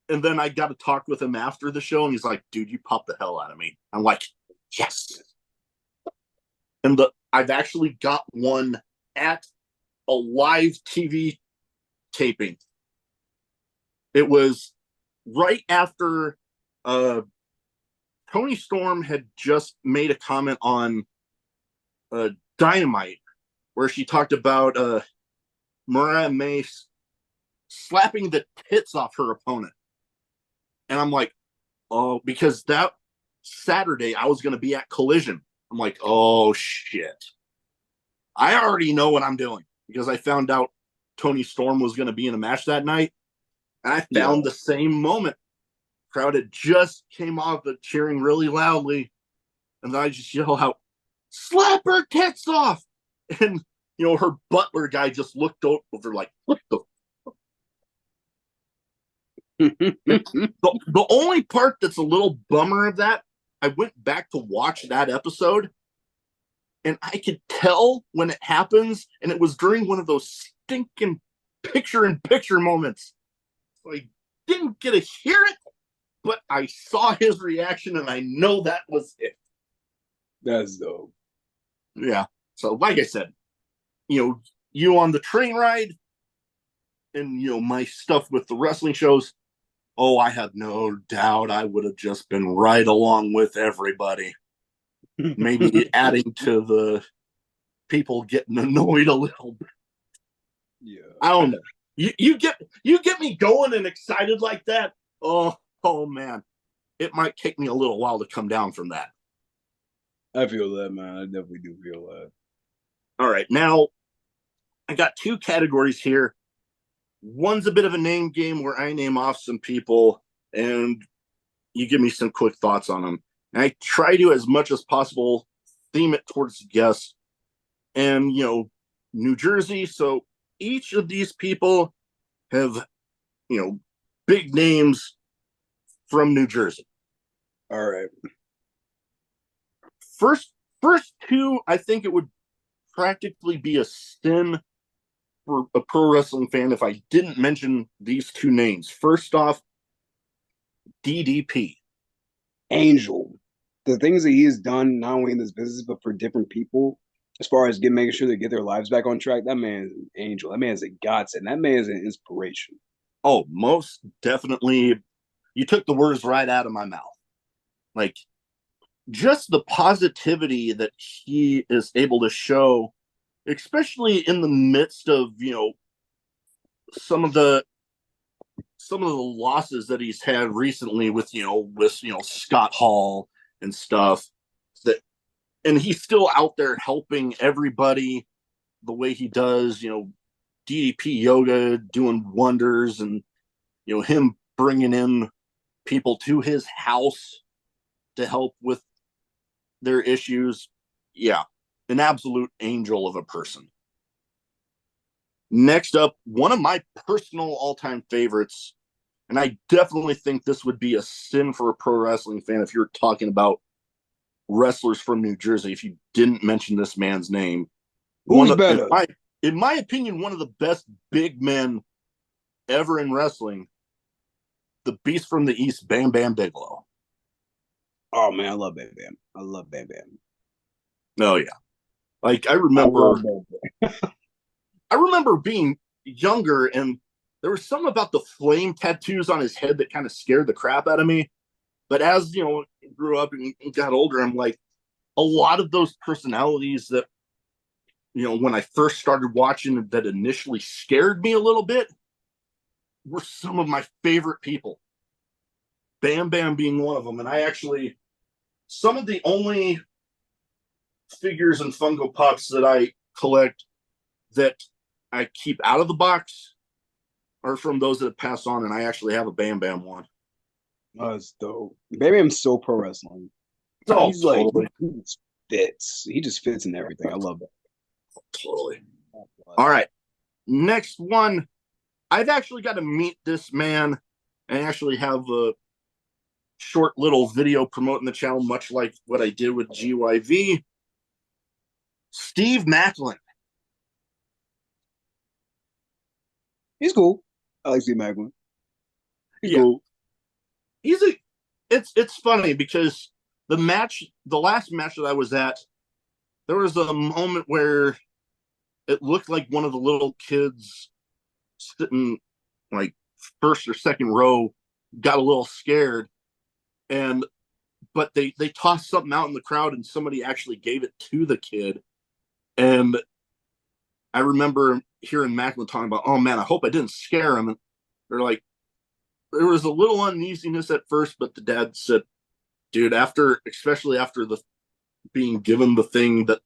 And then I got to talk with him after the show, and he's like, dude, you popped the hell out of me. I'm like, yes. And I've actually got one at a live TV taping. It was right after Tony Storm had just made a comment on Dynamite, where she talked about Mariah May slapping the tits off her opponent. And I'm like, oh, because that Saturday I was going to be at Collision. I'm like, oh, shit. I already know what I'm doing because I found out Tony Storm was going to be in a match that night. And I yeah. found the same moment. Crowd had just came off of cheering really loudly. And then I just yell out, slap her tits off. And, her butler guy just looked over like, what the the only part that's a little bummer of that, I went back to watch that episode, and I could tell when it happens, and it was during one of those stinking picture-in-picture moments. So I didn't get to hear it, but I saw his reaction, and I know that was it. That's dope. Yeah. So, like I said, you on the train ride, and my stuff with the wrestling shows. Oh, I have no doubt I would have just been right along with everybody. Maybe adding to the people getting annoyed a little bit. Yeah. I don't know. You get me going and excited like that. Oh man. It might take me a little while to come down from that. I feel that, man. I definitely do feel that. All right. Now I got two categories here. One's a bit of a name game where I name off some people and you give me some quick thoughts on them. And I try to, as much as possible, theme it towards guests and, New Jersey. So each of these people have, big names from New Jersey. All right. First two, I think it would practically be a sin for a pro wrestling fan if I didn't mention these two names. First off, DDP. Angel. The things that he has done, not only in this business, but for different people, as far as making sure they get their lives back on track, that man is an angel. That man is a godsend. That man is an inspiration. Oh, most definitely. You took the words right out of my mouth. Like, just the positivity that he is able to show, especially in the midst of, some of the losses that he's had recently with Scott Hall and stuff, that and he's still out there helping everybody the way he does, DDP yoga doing wonders, and him bringing in people to his house to help with their issues. Yeah, an absolute angel of a person. Next up, one of my personal all-time favorites, and I definitely think this would be a sin for a pro wrestling fan if you're talking about wrestlers from New Jersey, if you didn't mention this man's name. Who's better? In my opinion, one of the best big men ever in wrestling, the Beast from the East, Bam Bam Bigelow. Oh man, I love Bam Bam. I love Bam Bam. Oh yeah, like I remember being younger, and there was something about the flame tattoos on his head that kind of scared the crap out of me. But as grew up and got older, I'm like, a lot of those personalities that when I first started watching that initially scared me a little bit were some of my favorite people. Bam Bam being one of them. And I actually, some of the only figures and Funko Pops that I collect that I keep out of the box are from those that have passed on, and I actually have a Bam Bam one. Oh, that's dope. Bam Bam's so pro wrestling. Oh, He's totally. like, he just fits. He just fits in everything. I love that. Totally. All right. Next one. I've actually got to meet this man and actually have a short little video promoting the channel, much like what I did with GYV. Steve Macklin. He's cool. I like Steve Macklin. He's cool. It's funny because the last match that I was at, there was a moment where it looked like one of the little kids sitting like first or second row got a little scared, but they tossed something out in the crowd and somebody actually gave it to the kid. And I remember hearing Macklin talking about, oh man, I hope I didn't scare him. And they're like, there was a little uneasiness at first, but the dad said, dude, especially after the being given the thing that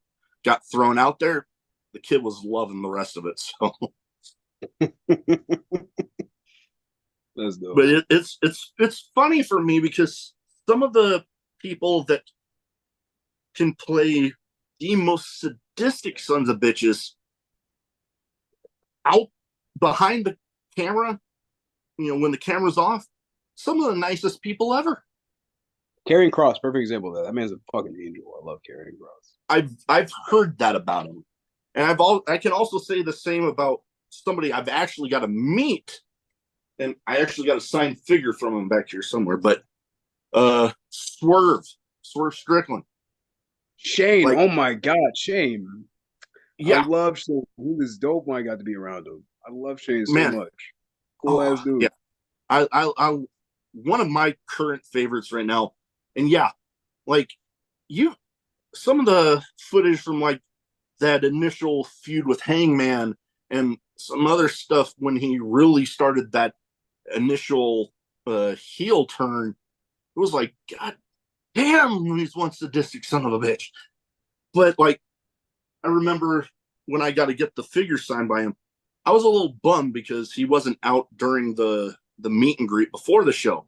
got thrown out there, the kid was loving the rest of it. So that's dope. But it's funny for me because some of the people that can play the most sadistic sons of bitches out behind the camera, when the camera's off, some of the nicest people ever. Karrion Kross, perfect example of that. That man's a fucking angel. I love Karrion Kross. I've heard that about him, and I can also say the same about somebody I've actually got to meet, and I actually got a signed figure from him back here somewhere. But Swerve Strickland, Shane. Oh my God, Shane. Yeah, I love Shane. He was dope when I got to be around him. I love Shane so much. Cool ass dude. Yeah, I one of my current favorites right now. And yeah, like some of the footage from like that initial feud with Hangman and some other stuff when he really started that initial heel turn, it was like, God damn, he's one sadistic son of a bitch. But like, I remember when I got to get the figure signed by him, I was a little bummed because he wasn't out during the meet and greet before the show.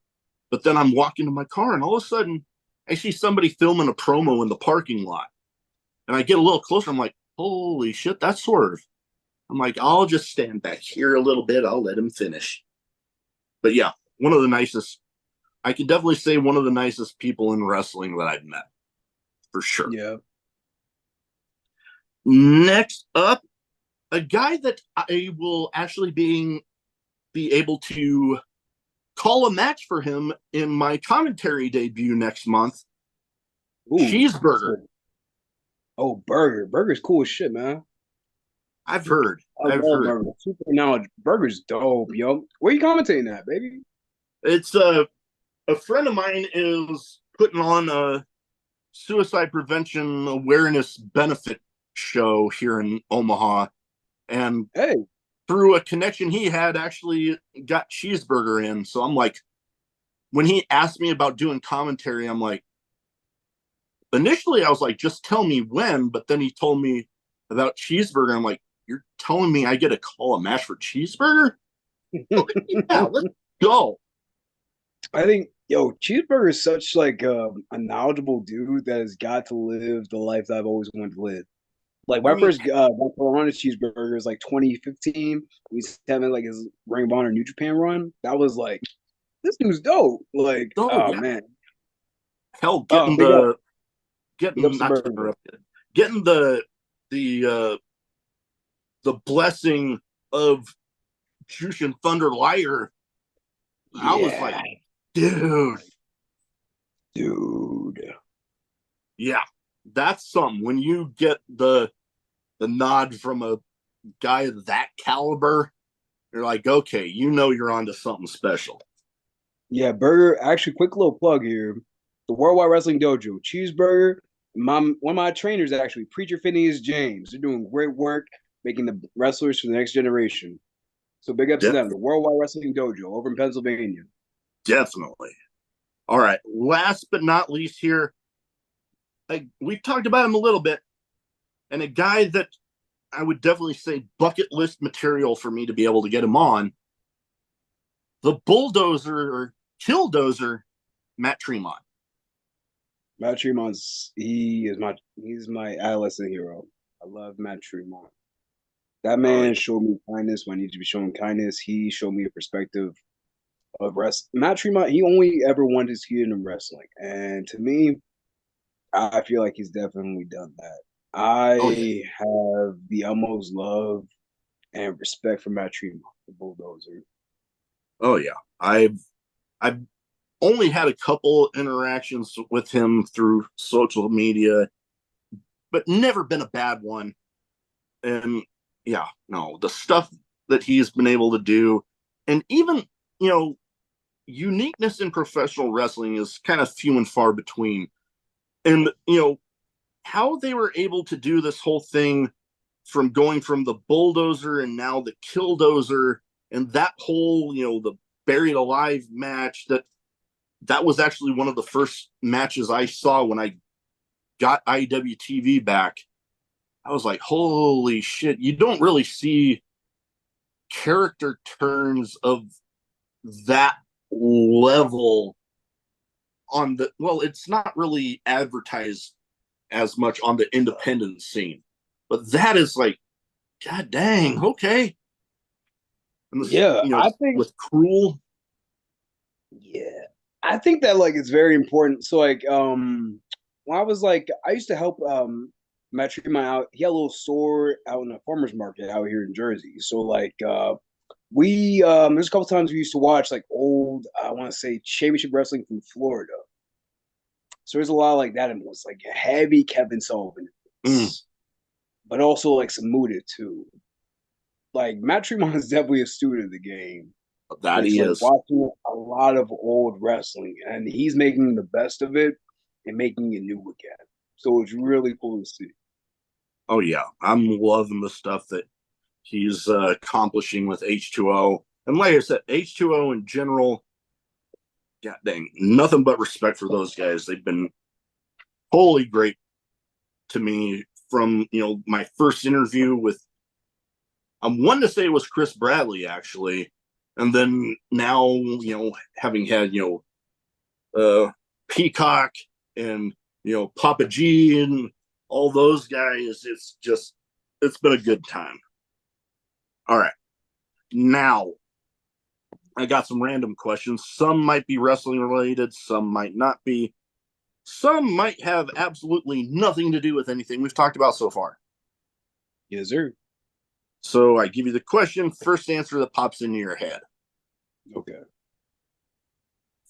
But then I'm walking to my car, and all of a sudden, I see somebody filming a promo in the parking lot. And I get a little closer. I'm like, holy shit, that's Swerve. I'm like, I'll just stand back here a little bit. I'll let him finish. But yeah, one of the nicest, I can definitely say one of the nicest people in wrestling that I've met. For sure. Yeah. Next up, a guy that I will actually be able to call a match for him in my commentary debut next month. Ooh, Cheeseburger. oh, Burger. Burger's cool as shit, man. I've heard. I I've love heard. Burger. Super knowledge. Burger's dope, yo. Where you commentating at, baby? It's a friend of mine is putting on a suicide prevention awareness benefit show here in Omaha, and Hey, through a connection he had, actually got Cheeseburger in. So I'm like, when he asked me about doing commentary, I'm like, initially I was like, just tell me when, but then he told me about Cheeseburger. I'm like, you're telling me I get to call a match for Cheeseburger? Okay, yeah, let's go. I think yo, Cheeseburger is such like a knowledgeable dude that has got to live the life that I've always wanted to live. Like I my mean, first run of Cheeseburger was like 2015. He's having like his Ring of Honor New Japan run. That was like this dude's dope. Like oh oh yeah, man, hell, oh big ups getting to not to Burger. interrupt it, getting the blessing of Jushin Thunder Liger. I was like, Yeah, dude, dude. yeah, that's something. When you get the nod from a guy of that caliber, you're like, okay, you know you're onto something special. Yeah, Burger. Actually, quick little plug here. The Worldwide Wrestling Dojo, Cheeseburger. One of my trainers actually, Preacher Phineas James. They're doing great work making the wrestlers for the next generation. So big ups to De- them. The Worldwide Wrestling Dojo over in Pennsylvania. Definitely. All right. Last but not least here, we've talked about him a little bit, and a guy that I would definitely say bucket list material for me to be able to get him on, the bulldozer or killdozer, Matt Tremont. Matt Tremont's he's my adolescent hero. I love Matt Tremont. That Oh, man showed me kindness when I need to be shown kindness. He showed me a perspective of wrestling. Matt Tremont, he only ever wanted his kid in wrestling. And to me, I feel like he's definitely done that. oh yeah. I have the utmost love and respect for Matt Tremont, the bulldozer. Oh yeah. I've only had a couple interactions with him through social media, but never been a bad one. And yeah, no, the stuff that he's been able to do, and even, you know, uniqueness in professional wrestling is kind of few and far between. And, you know, how they were able to do this whole thing from going from the bulldozer and now the killdozer, and that whole, you know, the buried alive match, that was actually one of the first matches I saw when I got IWTV back. I was like, holy shit, you don't really see character turns of that level on the, well, it's not really advertised as much on the independent scene, but that is like, god dang, okay. And this, Yeah, you know, I think with Cruel. yeah. I think that like it's very important. So like when I was like I used to help Matt Tremont out. He had a little store out in a farmer's market out here in Jersey. So like we there's a couple times we used to watch like old I want to say championship wrestling from Florida. So there's a lot like that and it was like heavy Kevin Sullivan, Mm, but also like some Muda too. Like Matt Tremont is definitely a student of the game. that It's he like is. watching a lot of old wrestling, and he's making the best of it and making it new again. So it's really cool to see. Oh yeah, I'm loving the stuff that he's accomplishing with H2O. And like I said, H2O in general, god dang, nothing but respect for those guys. They've been wholly great to me from, you know, my first interview with, I'm one to say it was Chris Bradley actually, and then now, you know, having had, you know, Peacock and, you know, Papa G and all those guys, it's just, it's been a good time. All right, now I got some random questions. Some might be wrestling related, some might not be. Some might have absolutely nothing to do with anything we've talked about so far. Yes, sir. So I give you the question, first answer that pops into your head. Okay.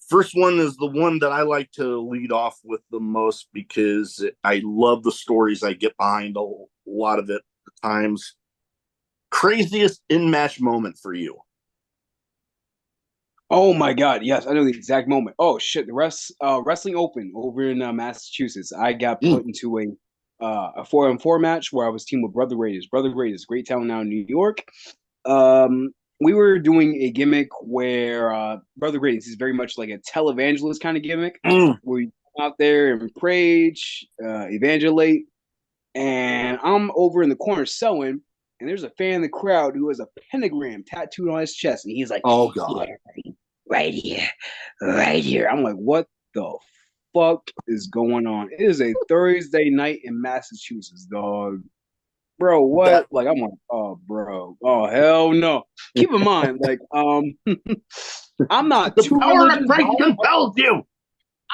First one is the one that I like to lead off with the most because I love the stories I get behind a lot of it at times. Craziest in-match moment for you? Oh my God, yes, I know the exact moment. Oh shit, the wrestling open over in Massachusetts. I got Mm. put into a 4-on-4 match where I was teamed with Brother Raiders. Brother Raiders, great town now in New York. Um, we were doing a gimmick where Brother Raiders is very much like a televangelist kind of gimmick, Mm. where you come out there and preach, evangelate, and I'm over in the corner selling, and there's a fan in the crowd who has a pentagram tattooed on his chest, and he's like, Oh "Yeah, God. right here, right here." I'm like, "What the fuck is going on?" It is a Thursday night in Massachusetts, dog. Bro, That what? Like, I'm like, oh, bro, oh, hell no. Keep in mind, like, I'm not the too power of religious, but Christ compels you.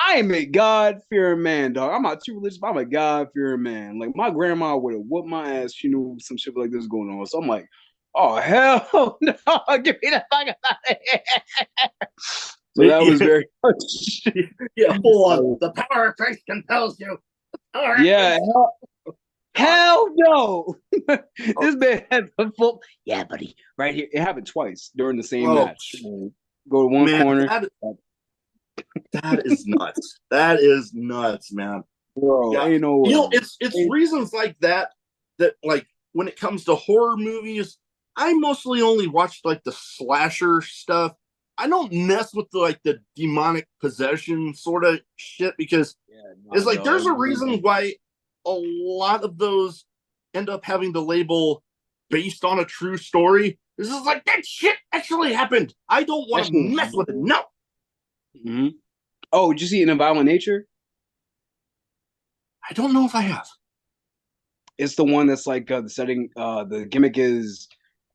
I am a God-fearing man, dog. I'm not too religious, but I'm a God-fearing man. Like, my grandma would have whooped my ass. She knew some shit like this going on. So I'm like, oh, hell no. Get me the fuck out of here. So that was Yeah, very much. yeah, hold on. The power of Christ compels you. The power of Yeah, Christ. God. hell no. Oh, This man had the full. Yeah, buddy. Right here. It happened twice during the same oh, match. Go to one man, corner. that is nuts. That is nuts, man. Bro, Yeah, ain't no you know, way. it's reasons like that that like when it comes to horror movies, I mostly only watch like the slasher stuff. I don't mess with the demonic possession sort of shit because Yeah, it's nah, like there's dog. a reason why a lot of those end up having the label based on a true story. This is like that shit actually happened. I don't want That to shit was mess with it. real. No, Hmm. Oh, did you see it in a violent nature? I don't know if I have. It's the one that's like the setting. The gimmick is,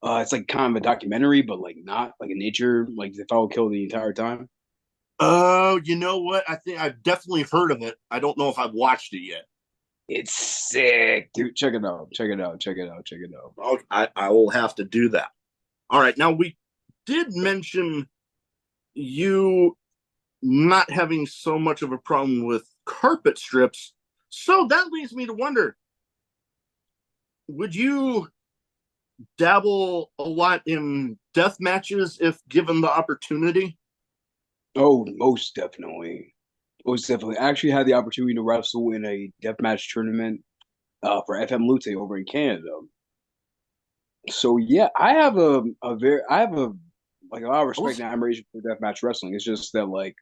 it's like kind of a documentary, but like not like a nature. Like the fellow killed the entire time. Oh, you know what? I think I've definitely heard of it. I don't know if I've watched it yet. It's sick, dude. Check it out. Check it out. Check it out. Check it out. I will have to do that. All right. Now, we did mention you not having so much of a problem with carpet strips. So that leads me to wonder, would you dabble a lot in death matches if given the opportunity? Oh, most definitely. Most definitely. I actually had the opportunity to wrestle in a deathmatch tournament for FM Lute over in Canada. So yeah, I have a like a lot of I respect was, and admiration for deathmatch wrestling. It's just that like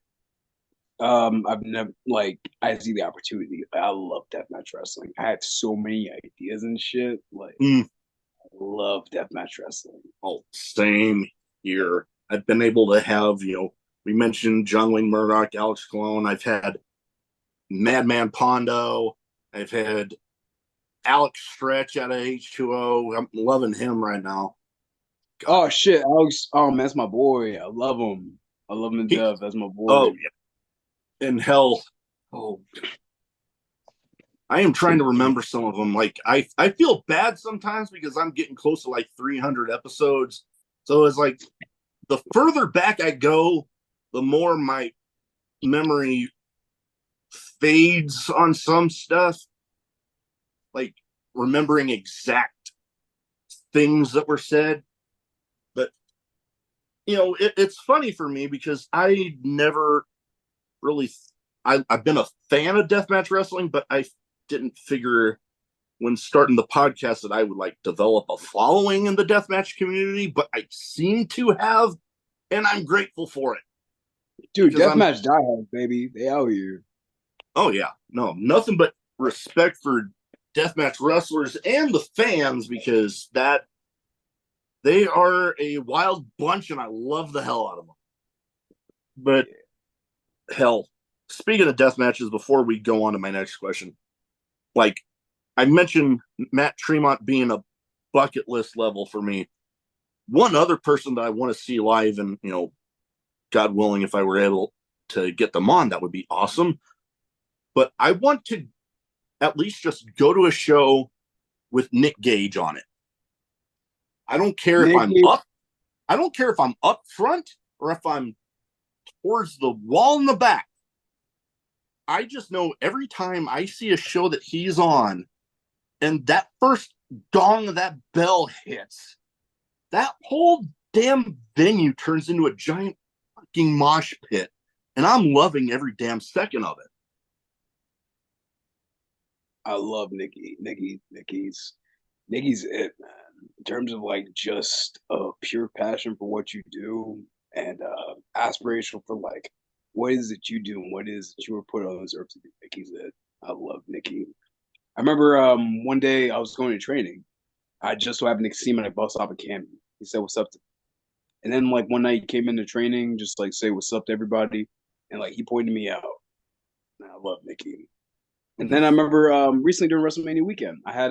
I've never like I see the opportunity. I love deathmatch wrestling. I have so many ideas and shit. Like mm, I love deathmatch wrestling. oh, same here. I've been able to have, we mentioned John Wayne Murdoch, Alex Colon. I've had Madman Pondo. I've had Alex Stretch out of H2O. I'm loving him right now. God, Oh shit, Alex. Oh man, that's my boy. I love him. I love him to he, death. That's my boy. oh, yeah. In hell. Oh, I am trying to remember some of them. Like I feel bad sometimes because I'm getting close to like 300 episodes. So it's like the further back I go, the more my memory fades on some stuff. Like remembering exact things that were said. But it's funny for me because I never really. I've been a fan of deathmatch wrestling, but I didn't figure when starting the podcast that I would like develop a following in the deathmatch community. But I seem to have, and I'm grateful for it Dude, because I'm. deathmatch diehards, baby. They out here. Oh yeah, no, nothing but respect for deathmatch wrestlers and the fans because that they are a wild bunch, and I love the hell out of them. But hell, speaking of death matches, before we go on to my next question, like I mentioned Matt Tremont being a bucket list level for me. One other person that I want to see live, and God willing, if I were able to get them on, that would be awesome. But I want to at least just go to a show with Nick Gage on it. I don't care if Nick I'm Cage, up. I don't care if I'm up front or if I'm towards the wall in the back. I just know every time I see a show that he's on and that first gong of that bell hits, that whole damn venue turns into a giant fucking mosh pit. And I'm loving every damn second of it. I love Nicky's it, man. In terms of like just a pure passion for what you do and aspirational for like what is it you do and what is it you were put on this earth to do. Nicky's it. I love Nicky. I remember one day I was going to training. I just so happened to see him at a bus stop at Camden. He said, "What's up?" And then like one night he came into training, just like say what's up to everybody, and like he pointed me out. And I love Nicky. And then I remember recently during WrestleMania weekend, I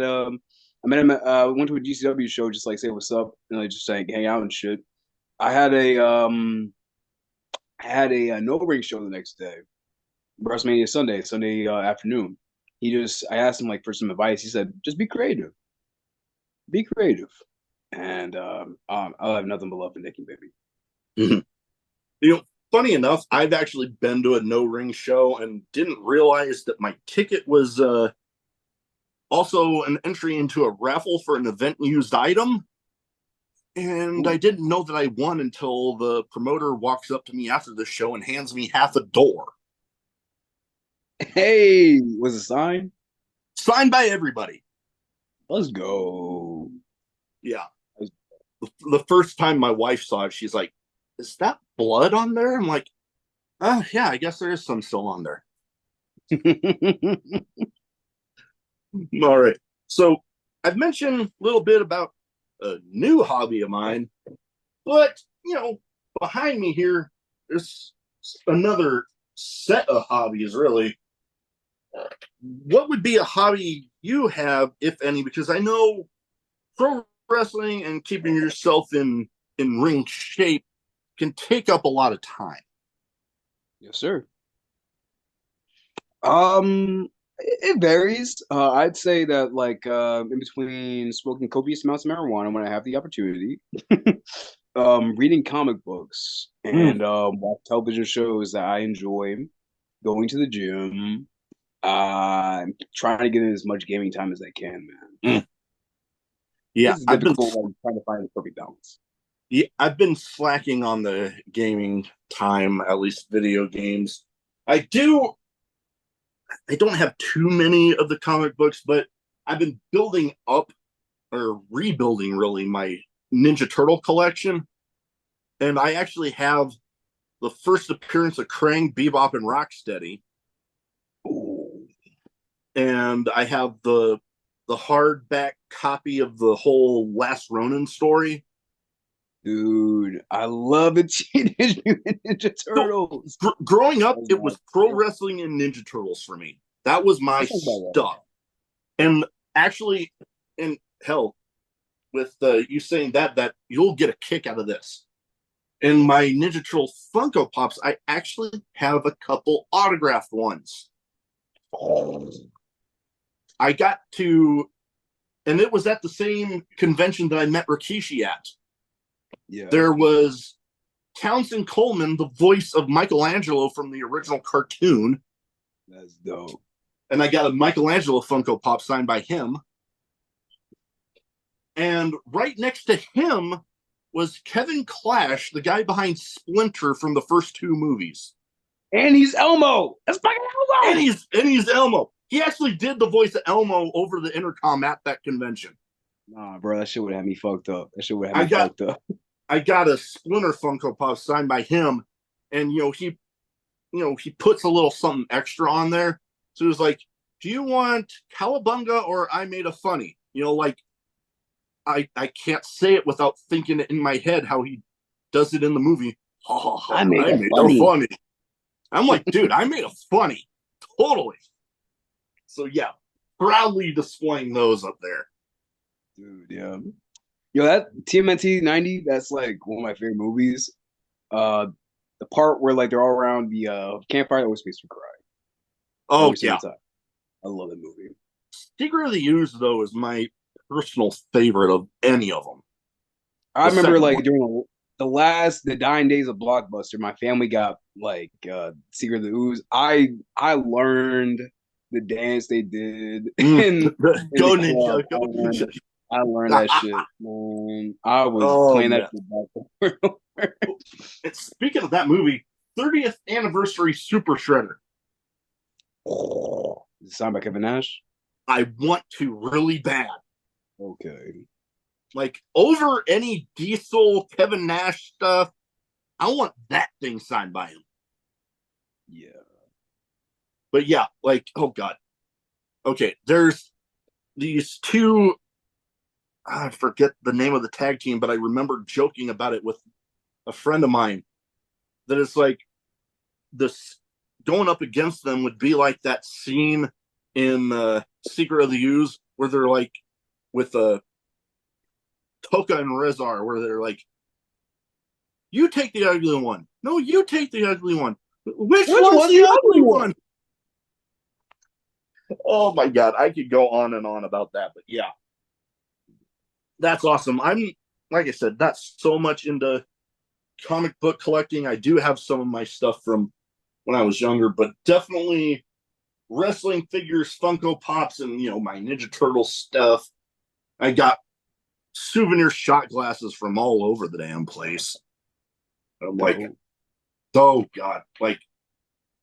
met him went to a GCW show, just like say what's up and like just like hang out and shit. I had a no ring show the next day, WrestleMania Sunday afternoon. I asked him like for some advice. He said, just be creative, and I'll have nothing but love for Nikki, baby. Mm-hmm. You know, funny enough, I've actually been to a no ring show and didn't realize that my ticket was also an entry into a raffle for an event used item. And Ooh. I didn't know that I won until the promoter walks up to me after the show and hands me half a door. Hey, was it signed? Signed by everybody. Let's go. Yeah. The first time my wife saw it, she's like, is that blood on there? I'm like, yeah, I guess there is some still on there. All right. So I've mentioned a little bit about a new hobby of mine, but, behind me here, there's another set of hobbies, really. What would be a hobby you have, if any? Because I know pro wrestling and keeping yourself in ring shape can take up a lot of time. Yes, sir. It varies. I'd say that like in between smoking copious amounts of marijuana when I have the opportunity, reading comic books and watch television shows that I enjoy, going to the gym, trying to get in as much gaming time as I can, man. Yeah, It's difficult like, trying to find the perfect balance. Yeah, I've been slacking on the gaming time, at least video games. I don't have too many of the comic books, but I've been building up or rebuilding really my Ninja Turtle collection. And I actually have the first appearance of Krang, Bebop, and Rocksteady. Ooh. And I have the hardback copy of the whole Last Ronin story. Dude, I love it. Teenage Mutant Ninja Turtles. So, growing up, it was pro wrestling and Ninja Turtles for me. That was my stuff. And actually, and hell, with you saying that you'll get a kick out of this. In my Ninja Turtle Funko Pops, I actually have a couple autographed ones. Oh. I got to, and it was at the same convention that I met Rikishi at. Yeah. There was Townsend Coleman, the voice of Michelangelo from the original cartoon. That's dope. And I got a Michelangelo Funko Pop signed by him. And right next to him was Kevin Clash, the guy behind Splinter from the first two movies. And he's Elmo. That's fucking Elmo. And he's Elmo. He actually did the voice of Elmo over the intercom at that convention. Nah, bro, that shit would have me fucked up. That shit would have me fucked up. I got a Splinter Funko Pop signed by him, and he puts a little something extra on there. So it was like, do you want Cowabunga or I Made a Funny? Like I can't say it without thinking it in my head how he does it in the movie. Oh, I made a funny. I'm like, dude, I made a funny. Totally. So yeah, proudly displaying those up there. Dude, yeah. Yo, that TMNT 90, that's like one of my favorite movies. The part where like they're all around the campfire always makes me cry. Oh yeah. I love that movie. Secret of the Ooze though is my personal favorite of any of them. I The remember second like one. during the dying days of Blockbuster, my family got like Secret of the Ooze. I learned the dance they did in the Go club. Ninja, go Ninja. I learned that shit, man. I was Oh playing that man. shit back then. And speaking of that movie, 30th anniversary Super Shredder. Is it signed by Kevin Nash? I want to really bad. Okay. Like over any Diesel Kevin Nash stuff, I want that thing signed by him. Yeah. But yeah, like, oh god. Okay, there's these two. I forget the name of the tag team, but I remember joking about it with a friend of mine. That it's like this going up against them would be like that scene in Secret of the Ooze where they're like with Toka and Rezar, where they're like, "You take the ugly one. No, you take the ugly one. Which Which one's one the the ugly ugly one? one?" Oh my god, I could go on and on about that, but yeah, that's awesome. I'm like I said, not so much into comic book collecting. I do have some of my stuff from when I was younger, but definitely wrestling figures, Funko Pops, and my Ninja Turtle stuff. I got souvenir shot glasses from all over the damn place. I'm like, Dope. oh god, like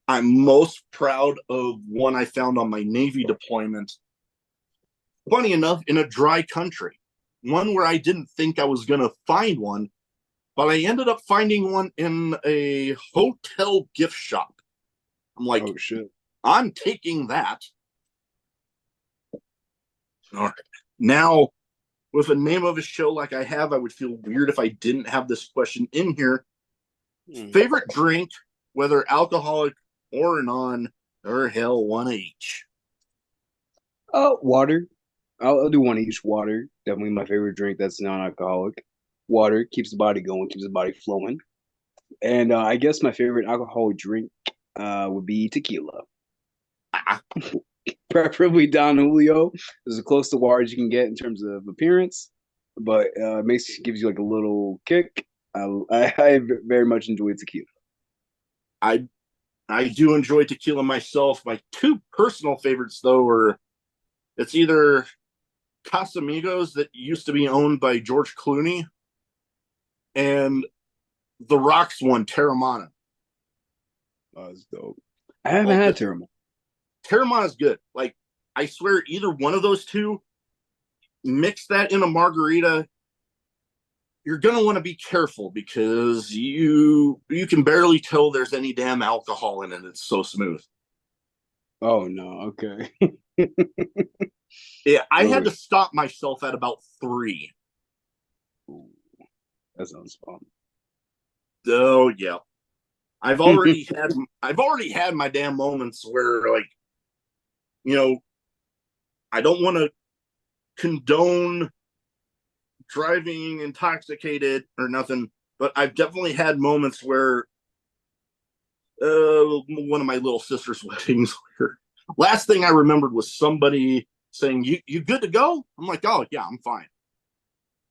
I'm most proud of one I found on my Navy deployment. Funny enough, in a dry country, one where I didn't think I was gonna find one, but I ended up finding one in a hotel gift shop. I'm like, Oh shit. I'm taking that. All right. Now, with a name of a show like I have, I would feel weird if I didn't have this question in here. Hmm. Favorite drink, whether alcoholic or non, or hell, one each. Oh, water. I'll do one each. Water, definitely my favorite drink. That's non-alcoholic. Water keeps the body going, keeps the body flowing. And I guess my favorite alcoholic drink would be tequila, Ah, preferably Don Julio. It's as close to water as you can get in terms of appearance, but makes gives you like a little kick. I very much enjoy tequila. I I do enjoy tequila myself. My two personal favorites, though, are it's either Casamigos that used to be owned by George Clooney and the Rocks one, Terramana. It's dope. I haven't Oh, had Teramo. Terramana is good. Like, I swear, either one of those two, mix that in a margarita. You're gonna want to be careful because you can barely tell there's any damn alcohol in it. It's so smooth. Oh no, okay. Yeah, I had to Wait. stop myself at about three. Ooh, that sounds fun. Oh yeah, I've already had my damn moments where like you know I don't want to condone driving intoxicated or nothing, but I've definitely had moments where one of my little sister's weddings where last thing I remembered was somebody saying you good to go. I'm like, oh yeah, I'm fine.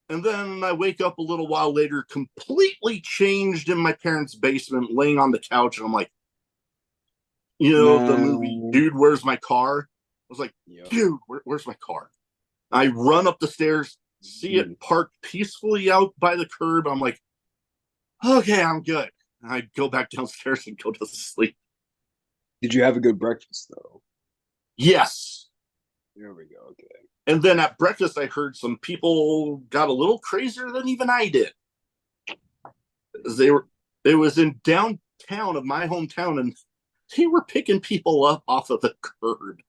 And then I wake up a little while later, completely changed in my parents' basement, laying on the couch, and I'm like, the movie, Man, Dude, Where's My Car? I was like, yeah. dude, where's my car? I run up the stairs, see it Mm. parked peacefully out by the curb. I'm like, okay, I'm good. And I go back downstairs and go to sleep. Did you have a good breakfast though? Yes. There we go. Okay. And then at breakfast, I heard some people got a little crazier than even I did. They were, it was in downtown of my hometown, and they were picking people up off of the curb.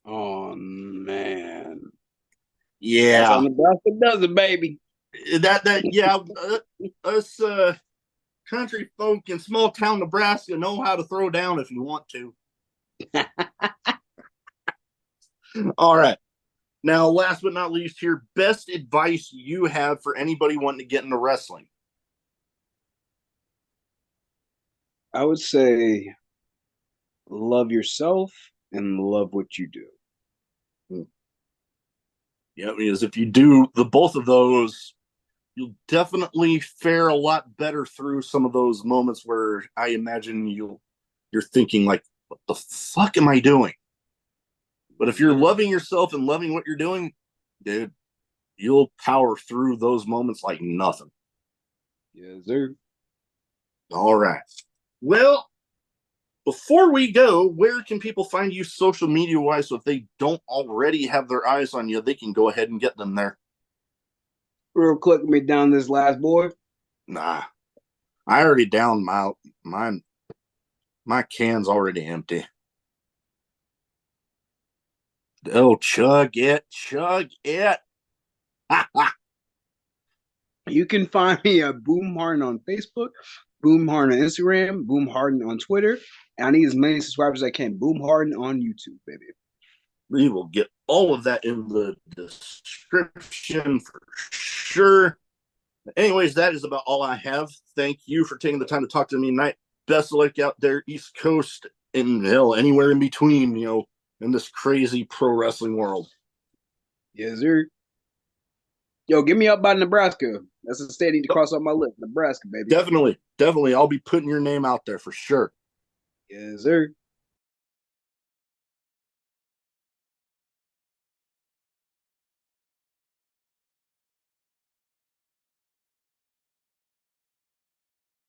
Oh man, that's how Yeah, Nebraska does it, baby. yeah, us country folk in small town Nebraska know how to throw down if you want to. All right. Now, last but not least, here, best advice you have for anybody wanting to get into wrestling. I would say love yourself and love what you do. Yeah, because if you do the both of those, you'll definitely fare a lot better through some of those moments where I imagine you're thinking like, what the fuck am I doing? But if you're loving yourself and loving what you're doing, dude, you'll power through those moments like nothing. Yes, sir. All right. Well, before we go, where can people find you social media wise? So if they don't already have their eyes on you, they can go ahead and get them there. Real quick, let me down this last boy. Nah, I already downed my my can's already empty. Oh, chug it, chug it. Ha, ha. You can find me at Boom Harden on Facebook, Boom Harden on Instagram, Boom Harden on Twitter. And I need as many subscribers as I can. Boom Harden on YouTube, baby. We will get all of that in the description for sure. Anyways, that is about all I have. Thank you for taking the time to talk to me tonight. Best of luck out there, East Coast, and hell, anywhere in between, in this crazy pro wrestling world. Yes, sir. Yo, get me up by Nebraska. That's a state I need to cross off my list. Nebraska, baby. Definitely. I'll be putting your name out there for sure. Yes, sir.